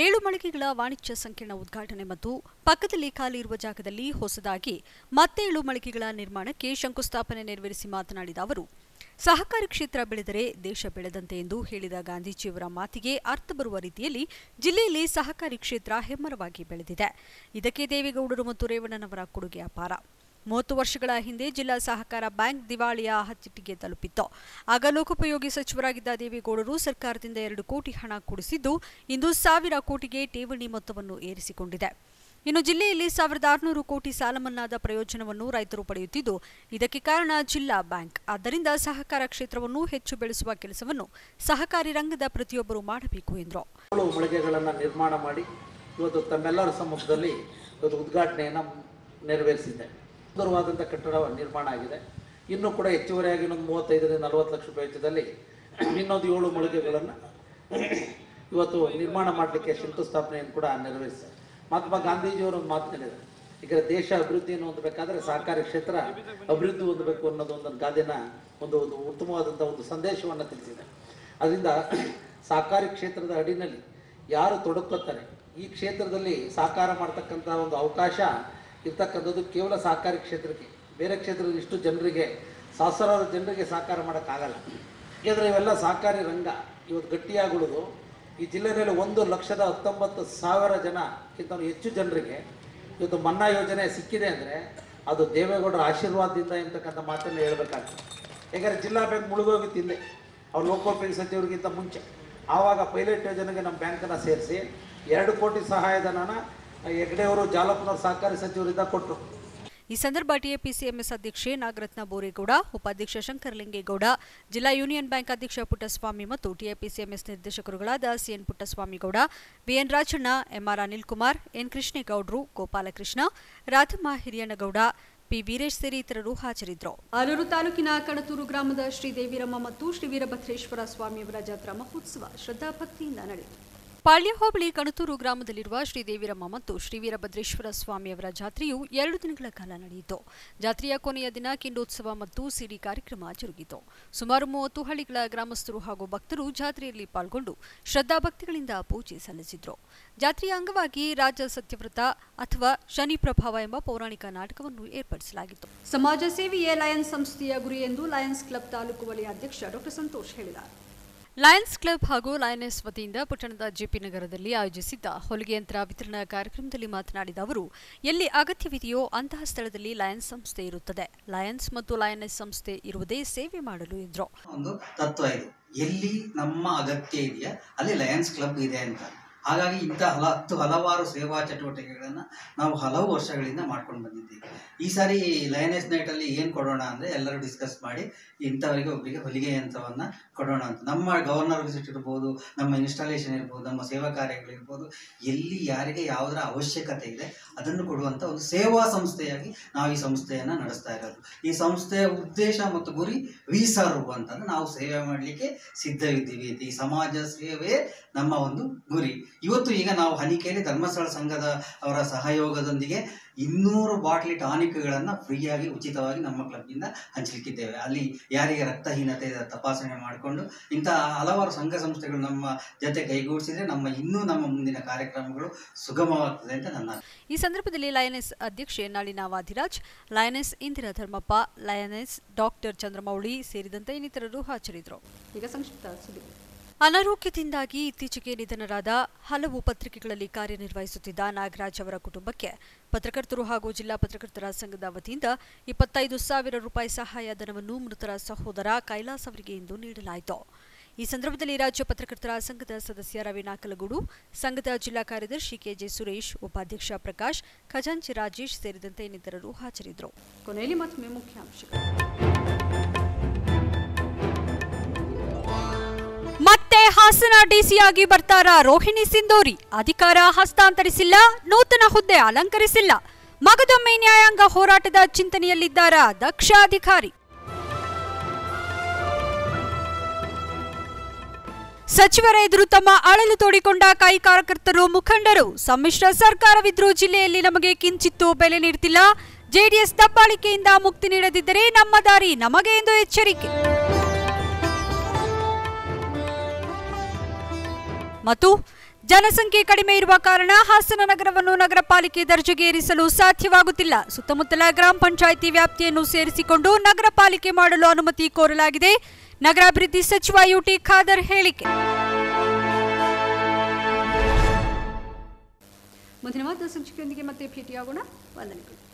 7 ಮಳಿಗೆಗಳ ವಾಣಿಜ್ಯ ಸಂಕೀರ್ಣ ಉದ್ಘಾಟನೆ ಮತ್ತು ಪಕ್ಕದಲ್ಲಿ ಖಾಲಿ ಇರುವ ಜಾಗದಲ್ಲಿ ಹೊಸದಾಗಿ ಮತ್ತೆ 7 ಮಳಿಗೆಗಳ ನಿರ್ಮಾಣಕ್ಕೆ ಶಂಕುಸ್ಥಾಪನೆ ನೆರವೇರಿಸಿ ಮಾತನಾಡಿದ ಅವರು, ಸಹಕಾರಿ ಕ್ಷೇತ್ರ ಬೆಳೆದರೆ ದೇಶ ಬೆಳೆದಂತೆ ಎಂದು ಹೇಳಿದ ಗಾಂಧೀಜಿಯವರ ಮಾತಿಗೆ ಅರ್ಥ ಬರುವ ರೀತಿಯಲ್ಲಿ ಜಿಲ್ಲೆಯಲ್ಲಿ ಸಹಕಾರಿ ಕ್ಷೇತ್ರ ಹೆಮ್ಮರವಾಗಿ ಬೆಳೆದಿದೆ. ಇದಕ್ಕೆ ದೇವೇಗೌಡರು ಮತ್ತು ರೇವಣ್ಣನವರ ಕೊಡುಗೆ ಅಪಾರ. 30 ವರ್ಷಗಳ ಹಿಂದೆ ಜಿಲ್ಲಾ ಸಹಕಾರ ಬ್ಯಾಂಕ್ ದಿವಾಳಿಯ ಹತ್ತಿಟ್ಟಿಗೆ ತಲುಪಿತ್ತು. ಆಗ ಲೋಕೋಪಯೋಗಿ ಸಚಿವರಾಗಿದ್ದ ದೇವೇಗೌಡರು ಸರ್ಕಾರದಿಂದ 2 ಕೋಟಿ ಹಣ ಕೂಡಿಸಿದ್ದು ಇಂದು 1000 ಕೋಟಿಗೆ ಠೇವಣಿ ಮೊತ್ತವನ್ನು ಏರಿಸಿಕೊಂಡಿದೆ. ಇನ್ನು ಜಿಲ್ಲೆಯಲ್ಲಿ 1600 ಕೋಟಿ ಸಾಲ ಮನ್ನಾದ ಪ್ರಯೋಜನವನ್ನು ರೈತರು ಪಡೆಯುತ್ತಿದ್ದು ಇದಕ್ಕೆ ಕಾರಣ ಜಿಲ್ಲಾ ಬ್ಯಾಂಕ್. ಆದ್ದರಿಂದ ಸಹಕಾರ ಕ್ಷೇತ್ರವನ್ನು ಹೆಚ್ಚು ಬೆಳೆಸುವ ಕೆಲಸವನ್ನು ಸಹಕಾರಿ ರಂಗದ ಪ್ರತಿಯೊಬ್ಬರು ಮಾಡಬೇಕು ಎಂದರು. ಮಳಿಗೆಗಳನ್ನು ನಿರ್ಮಾಣ ಮಾಡಿ ಇವತ್ತು ತಮ್ಮೆಲ್ಲರ ಸಮ್ಮುಖದಲ್ಲಿ ಇವತ್ತು ಉದ್ಘಾಟನೆಯನ್ನು ನೆರವೇರಿಸಿದೆ. ಸುಂದರವಾದಂಥ ಕಟ್ಟಡ ನಿರ್ಮಾಣ ಆಗಿದೆ. ಇನ್ನೂ ಕೂಡ ಹೆಚ್ಚುವರಿಯಾಗಿ ಇನ್ನೊಂದು 35ರಿಂದ 40 ಲಕ್ಷ ರೂಪಾಯಿ ವೆಚ್ಚದಲ್ಲಿ ಇನ್ನೊಂದು 7 ಮಳಿಗೆಗಳನ್ನು ಇವತ್ತು ನಿರ್ಮಾಣ ಮಾಡಲಿಕ್ಕೆ ಶಂಕುಸ್ಥಾಪನೆಯನ್ನು ಕೂಡ ನೆರವೇರಿಸಿದೆ. ಮಹಾತ್ಮ ಗಾಂಧೀಜಿಯವರು ಒಂದು ಮಾತು ಹೇಳಿದ್ದಾರೆ, ಈಗ ದೇಶ ಅಭಿವೃದ್ಧಿಯನ್ನು ಹೊಂದಬೇಕಾದ್ರೆ ಸಹಕಾರಿ ಕ್ಷೇತ್ರ ಅಭಿವೃದ್ಧಿ ಹೊಂದಬೇಕು ಅನ್ನೋದು ಒಂದು ಗಾದೆನ ಒಂದು ಉತ್ತಮವಾದಂಥ ಒಂದು ಸಂದೇಶವನ್ನು ತಿಳಿಸಿದೆ. ಅದರಿಂದ ಸಹಕಾರಿ ಕ್ಷೇತ್ರದ ಅಡಿನಲ್ಲಿ ಯಾರು ತೊಡಗುತ್ತಾರೆ ಈ ಕ್ಷೇತ್ರದಲ್ಲಿ ಸಹಕಾರ ಮಾಡ್ತಕ್ಕಂಥ ಒಂದು ಅವಕಾಶ ಇರ್ತಕ್ಕಂಥದ್ದು ಕೇವಲ ಸಹಕಾರಿ ಕ್ಷೇತ್ರಕ್ಕೆ. ಬೇರೆ ಕ್ಷೇತ್ರದ ಇಷ್ಟು ಜನರಿಗೆ ಸಹಸ್ರಾರು ಜನರಿಗೆ ಸಹಕಾರ ಮಾಡೋಕ್ಕಾಗಲ್ಲ. ಏಕೆಂದರೆ ಇವೆಲ್ಲ ಸಹಕಾರಿ ರಂಗ ಇವತ್ತು ಗಟ್ಟಿಯಾಗುವುದು ಈ ಜಿಲ್ಲೆಯಲ್ಲಿ 1,19,000 ಜನಕ್ಕಿಂತ ಹೆಚ್ಚು ಜನರಿಗೆ ಇವತ್ತು ಮನ್ನಾ ಯೋಜನೆ ಸಿಕ್ಕಿದೆ ಅಂದರೆ ಅದು ದೇವೇಗೌಡರ ಆಶೀರ್ವಾದದಿಂದ ಎಂತಕ್ಕಂಥ ಮಾತನ್ನು ಹೇಳಬೇಕಾಗ್ತದೆ. ಯಾಕಂದರೆ ಜಿಲ್ಲಾ ಬ್ಯಾಂಕ್ ಮುಳುಗೋಗಿತ್ತು ಹಿಂದೆ ಅವ್ರು ಲೋಕೋಪಯೋಗಿ ಸಚಿವರಿಗಿಂತ ಮುಂಚೆ. ಆವಾಗ ಪೈಲಟ್ ಯೋಜನೆಗೆ ನಮ್ಮ ಬ್ಯಾಂಕನ್ನು ಸೇರಿಸಿ 2 ಕೋಟಿ ಸಹಾಯಧನನ ಹೆಗ್ಡೆಯವರು ಜಾಲಪ್ಪನವರು ಸಹಕಾರಿ ಸಚಿವರಿಂದ ಕೊಟ್ಟರು. ಈ ಸಂದರ್ಭ ಟಿಎಪಿಸಿಎಂಎಸ್ ಅಧ್ಯಕ್ಷೆ ನಾಗರತ್ನ ಬೋರೇಗೌಡ, ಉಪಾಧ್ಯಕ್ಷ ಶಂಕರಲಿಂಗೇಗೌಡ, ಜಿಲ್ಲಾ ಯೂನಿಯನ್ ಬ್ಯಾಂಕ್ ಅಧ್ಯಕ್ಷ ಪುಟ್ಟಸ್ವಾಮಿ ಮತ್ತು ಟಿಎಪಿಸಿಎಂಎಸ್ ನಿರ್ದೇಶಕರುಗಳಾದ CN Puttaswamygowda, BN Rajanna, MR Anil Kumar, N ಕೃಷ್ಣೇಗೌಡರು, ಗೋಪಾಲಕೃಷ್ಣ, ರಾಧಮ್ಮ ಹಿರಿಯಣ್ಣಗೌಡ, ಪಿ ವೀರೇಶ್ ಸೇರಿ ಇತರರು ಹಾಜರಿದ್ದರು. ಆಲೂರು ತಾಲೂಕಿನ ಕಣತೂರು ಗ್ರಾಮದ ಶ್ರೀ ದೇವಿರಮ್ಮ ಮತ್ತು ಶ್ರೀ ವೀರಭದ್ರೇಶ್ವರ ಸ್ವಾಮಿಯವರ ಜಾತ್ರಾ ಮಹೋತ್ಸವ ಶ್ರದ್ಧಾಭಕ್ತಿಯಿಂದ ನಡೆಯಿತು. ಪಾಳ್ಯ ಹೋಬಳಿ ಕಣತೂರು ಗ್ರಾಮದಲ್ಲಿರುವ ಶ್ರೀ ದೇವಿರಮ್ಮ ಮತ್ತು ಶ್ರೀ ವೀರಭದ್ರೇಶ್ವರ ಸ್ವಾಮಿಯವರ ಜಾತ್ರೆಯು 2 ದಿನಗಳ ಕಾಲ ನಡೆಯಿತು. ಜಾತ್ರೆಯ ಕೊನೆಯ ದಿನ ಕಿಂಡೋತ್ಸವ ಮತ್ತು ಸಿಡಿ ಕಾರ್ಯಕ್ರಮ ಜರುಗಿತು. ಸುಮಾರು 30 ಹಳ್ಳಿಗಳ ಗ್ರಾಮಸ್ಥರು ಹಾಗೂ ಭಕ್ತರು ಜಾತ್ರೆಯಲ್ಲಿ ಪಾಲ್ಗೊಂಡು ಶ್ರದ್ಧಾಭಕ್ತಿಗಳಿಂದ ಪೂಜೆ ಸಲ್ಲಿಸಿದ್ರು. ಜಾತ್ರೆಯ ಅಂಗವಾಗಿ ರಾಜ ಸತ್ಯವ್ರತ ಅಥವಾ ಶನಿ ಪ್ರಭಾವ ಎಂಬ ಪೌರಾಣಿಕ ನಾಟಕವನ್ನು ಏರ್ಪಡಿಸಲಾಗಿತ್ತು. ಸಮಾಜ ಸೇವೆಯೇ ಲಯನ್ಸ್ ಸಂಸ್ಥೆಯ ಗುರಿ ಎಂದು ಲಯನ್ಸ್ ಕ್ಲಬ್ ತಾಲೂಕು ವಲಯ ಅಧ್ಯಕ್ಷ ಡಾ ಸಂತೋಷ್ ಹೇಳಿದ್ದಾರೆ. ಲಯನ್ಸ್ ಕ್ಲಬ್ ಹಾಗೂ ಲಯನೆಸ್ ವತಿಯಿಂದ ಪಟ್ಟಣದ ಜೆಪಿ ನಗರದಲ್ಲಿ ಆಯೋಜಿಸಿದ್ದ ಹೊಲಿಗೆ ಯಂತ್ರ ವಿತರಣಾ ಕಾರ್ಯಕ್ರಮದಲ್ಲಿ ಮಾತನಾಡಿದ ಅವರು, ಎಲ್ಲಿ ಅಗತ್ಯವಿದೆಯೋ ಅಂತಹ ಸ್ಥಳದಲ್ಲಿ ಲಯನ್ಸ್ ಸಂಸ್ಥೆ ಇರುತ್ತದೆ. ಲಯನ್ಸ್ ಮತ್ತು ಲಯನೆಸ್ ಸಂಸ್ಥೆ ಇರುವುದೇ ಸೇವೆ ಮಾಡಲು ಎಂದರು. ಒಂದು ತತ್ವ ಇದೆ, ಎಲ್ಲಿ ನಮ್ಮ ಅಗತ್ಯ ಇದೆಯಾ ಅಲ್ಲಿ ಲಯನ್ಸ್ ಕ್ಲಬ್ ಇದೆ ಅಂತ. ಹಾಗಾಗಿ ಇಂಥ ಹಲವಾರು ಸೇವಾ ಚಟುವಟಿಕೆಗಳನ್ನು ನಾವು ಹಲವು ವರ್ಷಗಳಿಂದ ಮಾಡ್ಕೊಂಡು ಬಂದಿದ್ದೀವಿ. ಈ ಸಾರಿ ಲಯನೆಸ್ ನೈಟಲ್ಲಿ ಏನು ಕೊಡೋಣ ಅಂದರೆ ಎಲ್ಲರೂ ಡಿಸ್ಕಸ್ ಮಾಡಿ ಇಂಥವರಿಗೆ ಒಬ್ಬರಿಗೆ ಹೊಲಿಗೆ ಯಂತ್ರವನ್ನು ಕೊಡೋಣ ಅಂತ. ನಮ್ಮ ಗವರ್ನರ್ ವಿಸಿಟ್ ಇರ್ಬೋದು, ನಮ್ಮ ಇನ್ಸ್ಟಾಲೇಷನ್ ಇರ್ಬೋದು, ನಮ್ಮ ಸೇವಾ ಕಾರ್ಯಗಳಿರ್ಬೋದು, ಎಲ್ಲಿ ಯಾರಿಗೆ ಯಾವುದರ ಅವಶ್ಯಕತೆ ಇದೆ ಅದನ್ನು ಕೊಡುವಂಥ ಒಂದು ಸೇವಾ ಸಂಸ್ಥೆಯಾಗಿ ನಾವು ಈ ಸಂಸ್ಥೆಯನ್ನು ನಡೆಸ್ತಾ ಇರೋದು. ಈ ಸಂಸ್ಥೆಯ ಉದ್ದೇಶ ಮತ್ತು ಗುರಿ ವಿ ಸರ್ವ್ ಅಂತಂದ್ರೆ ನಾವು ಸೇವೆ ಮಾಡಲಿಕ್ಕೆ ಸಿದ್ಧವಿದ್ದೀವಿ. ಈ ಸಮಾಜ ಸೇವೆ ನಮ್ಮ ಒಂದು ಗುರಿ. ಇವತ್ತು ಈಗ ನಾವು ಹನಿಕೇರಿ ಧರ್ಮಸ್ಥಳ ಸಂಘದ ಅವರ ಸಹಯೋಗದೊಂದಿಗೆ 200 ಬಾಟ್ಲಿ ಟಾನಿಕ್ಗಳನ್ನು ಫ್ರೀಯಾಗಿ ಉಚಿತವಾಗಿ ನಮ್ಮ ಕ್ಲಬ್ನಿಂದ ಹಂಚಲಿಕ್ಕಿದ್ದೇವೆ. ಅಲ್ಲಿ ಯಾರಿಗೆ ರಕ್ತಹೀನತೆ ತಪಾಸಣೆ ಮಾಡಿಕೊಂಡು ಇಂತಹ ಹಲವಾರು ಸಂಘ ಸಂಸ್ಥೆಗಳು ನಮ್ಮ ಜೊತೆ ಕೈಗೂಡಿಸಿದ್ರೆ ನಮ್ಮ ಮುಂದಿನ ಕಾರ್ಯಕ್ರಮಗಳು ಸುಗಮವಾಗ್ತದೆ ಅಂತ ನನ್ನ. ಈ ಸಂದರ್ಭದಲ್ಲಿ ಲಯನೆಸ್ ಅಧ್ಯಕ್ಷೆ Nalina Vadiraj, lioness Indira Dharmappa, lioness doctor Chandramouli ಸೇರಿದಂತೆ ಇನ್ನಿತರರು ಹಾಜರಿದ್ದರು. ಈಗ ಸಂಕ್ಷಿಪ್ತ ಸುದ್ದಿ. ಅನಾರೋಗ್ಯದಿಂದಾಗಿ ಇತ್ತೀಚೆಗೆ ನಿಧನರಾದ ಹಲವು ಪತ್ರಿಕೆಗಳಲ್ಲಿ ಕಾರ್ಯನಿರ್ವಹಿಸುತ್ತಿದ್ದ ನಾಗರಾಜ್ ಅವರ ಕುಟುಂಬಕ್ಕೆ ಪತ್ರಕರ್ತರು ಹಾಗೂ ಜಿಲ್ಲಾ ಪತ್ರಕರ್ತರ ಸಂಘದ ವತಿಯಿಂದ 25,000 ರೂಪಾಯಿ ಸಹಾಯಧನವನ್ನು ಮೃತರ ಸಹೋದರ ಕೈಲಾಸ್ ಅವರಿಗೆ ಇಂದು ನೀಡಲಾಯಿತು. ಈ ಸಂದರ್ಭದಲ್ಲಿ ರಾಜ್ಯ ಪತ್ರಕರ್ತರ ಸಂಘದ ಸದಸ್ಯ ರವಿ ನಾಕಲಗೂಡು, ಸಂಘದ ಜಿಲ್ಲಾ ಕಾರ್ಯದರ್ಶಿ ಕೆಜೆ ಸುರೇಶ್, ಉಪಾಧ್ಯಕ್ಷ ಪ್ರಕಾಶ್, ಖಜಾಂಚಿ ರಾಜೇಶ್ ಸೇರಿದಂತೆ ಇನ್ನಿತರರು ಹಾಜರಿದ್ದರು. ಕೊನೆಯಲ್ಲಿ ಮತ್ತೊಮ್ಮೆ ಮುಖ್ಯಾಂಶಗಳು. ಮತ್ತೆ ಹಾಸನ ಡಿಸಿಯಾಗಿ ಬರ್ತಾರಾ ರೋಹಿಣಿ ಸಿಂಧೂರಿ? ಅಧಿಕಾರ ಹಸ್ತಾಂತರಿಸಿಲ್ಲ, ನೂತನ ಹುದ್ದೆ ಅಲಂಕರಿಸಿಲ್ಲ. ಮಗದೊಮ್ಮೆ ನ್ಯಾಯಾಂಗ ಹೋರಾಟದ ಚಿಂತನೆಯಲ್ಲಿದ್ದಾರಾ ದಕ್ಷ ಅಧಿಕಾರಿ? ಸಚಿವರ ಎದುರು ತಮ್ಮ ಅಳಲು ತೋಡಿಕೊಂಡ ಕೈ ಕಾರ್ಯಕರ್ತರು, ಮುಖಂಡರು. ಸಮ್ಮಿಶ್ರ ಸರ್ಕಾರವಿದ್ರೂ ಜಿಲ್ಲೆಯಲ್ಲಿ ನಮಗೆ ಕಿಂಚಿತ್ತೂ ಬೆಲೆ ನೀಡುತ್ತಿಲ್ಲ. ಜೆಡಿಎಸ್ ದಬ್ಬಾಳಿಕೆಯಿಂದ ಮುಕ್ತಿ ನೀಡದಿದ್ದರೆ ನಮ್ಮ ದಾರಿ ನಮಗೆ ಎಂದು ಎಚ್ಚರಿಕೆ. ಮತ್ತು ಜನಸಂಖ್ಯೆ ಕಡಿಮೆ ಇರುವ ಕಾರಣ ಹಾಸನ ನಗರವನ್ನು ನಗರ ಪಾಲಿಕೆ ದರ್ಜೆಗೆ ಏರಿಸಲು ಸಾಧ್ಯವಾಗುತ್ತಿಲ್ಲ. ಸುತ್ತಮುತ್ತಲ ಗ್ರಾಮ ಪಂಚಾಯಿತಿ ವ್ಯಾಪ್ತಿಯನ್ನು ಸೇರಿಸಿಕೊಂಡು ನಗರ ಪಾಲಿಕೆ ಮಾಡಲು ಅನುಮತಿ ಕೋರಲಾಗಿದೆ. ನಗರಾಭಿವೃದ್ಧಿ ಸಚಿವ ಯುಟಿ ಖಾದರ್ ಹೇಳಿಕೆ. ಮುಂದಿನ ವಾರದ ಸಂಚಿಕೆಯೊಂದಿಗೆ ಮತ್ತೆ ಭೇಟಿಯಾಗೋಣ. ವಂದನೆಗಳು.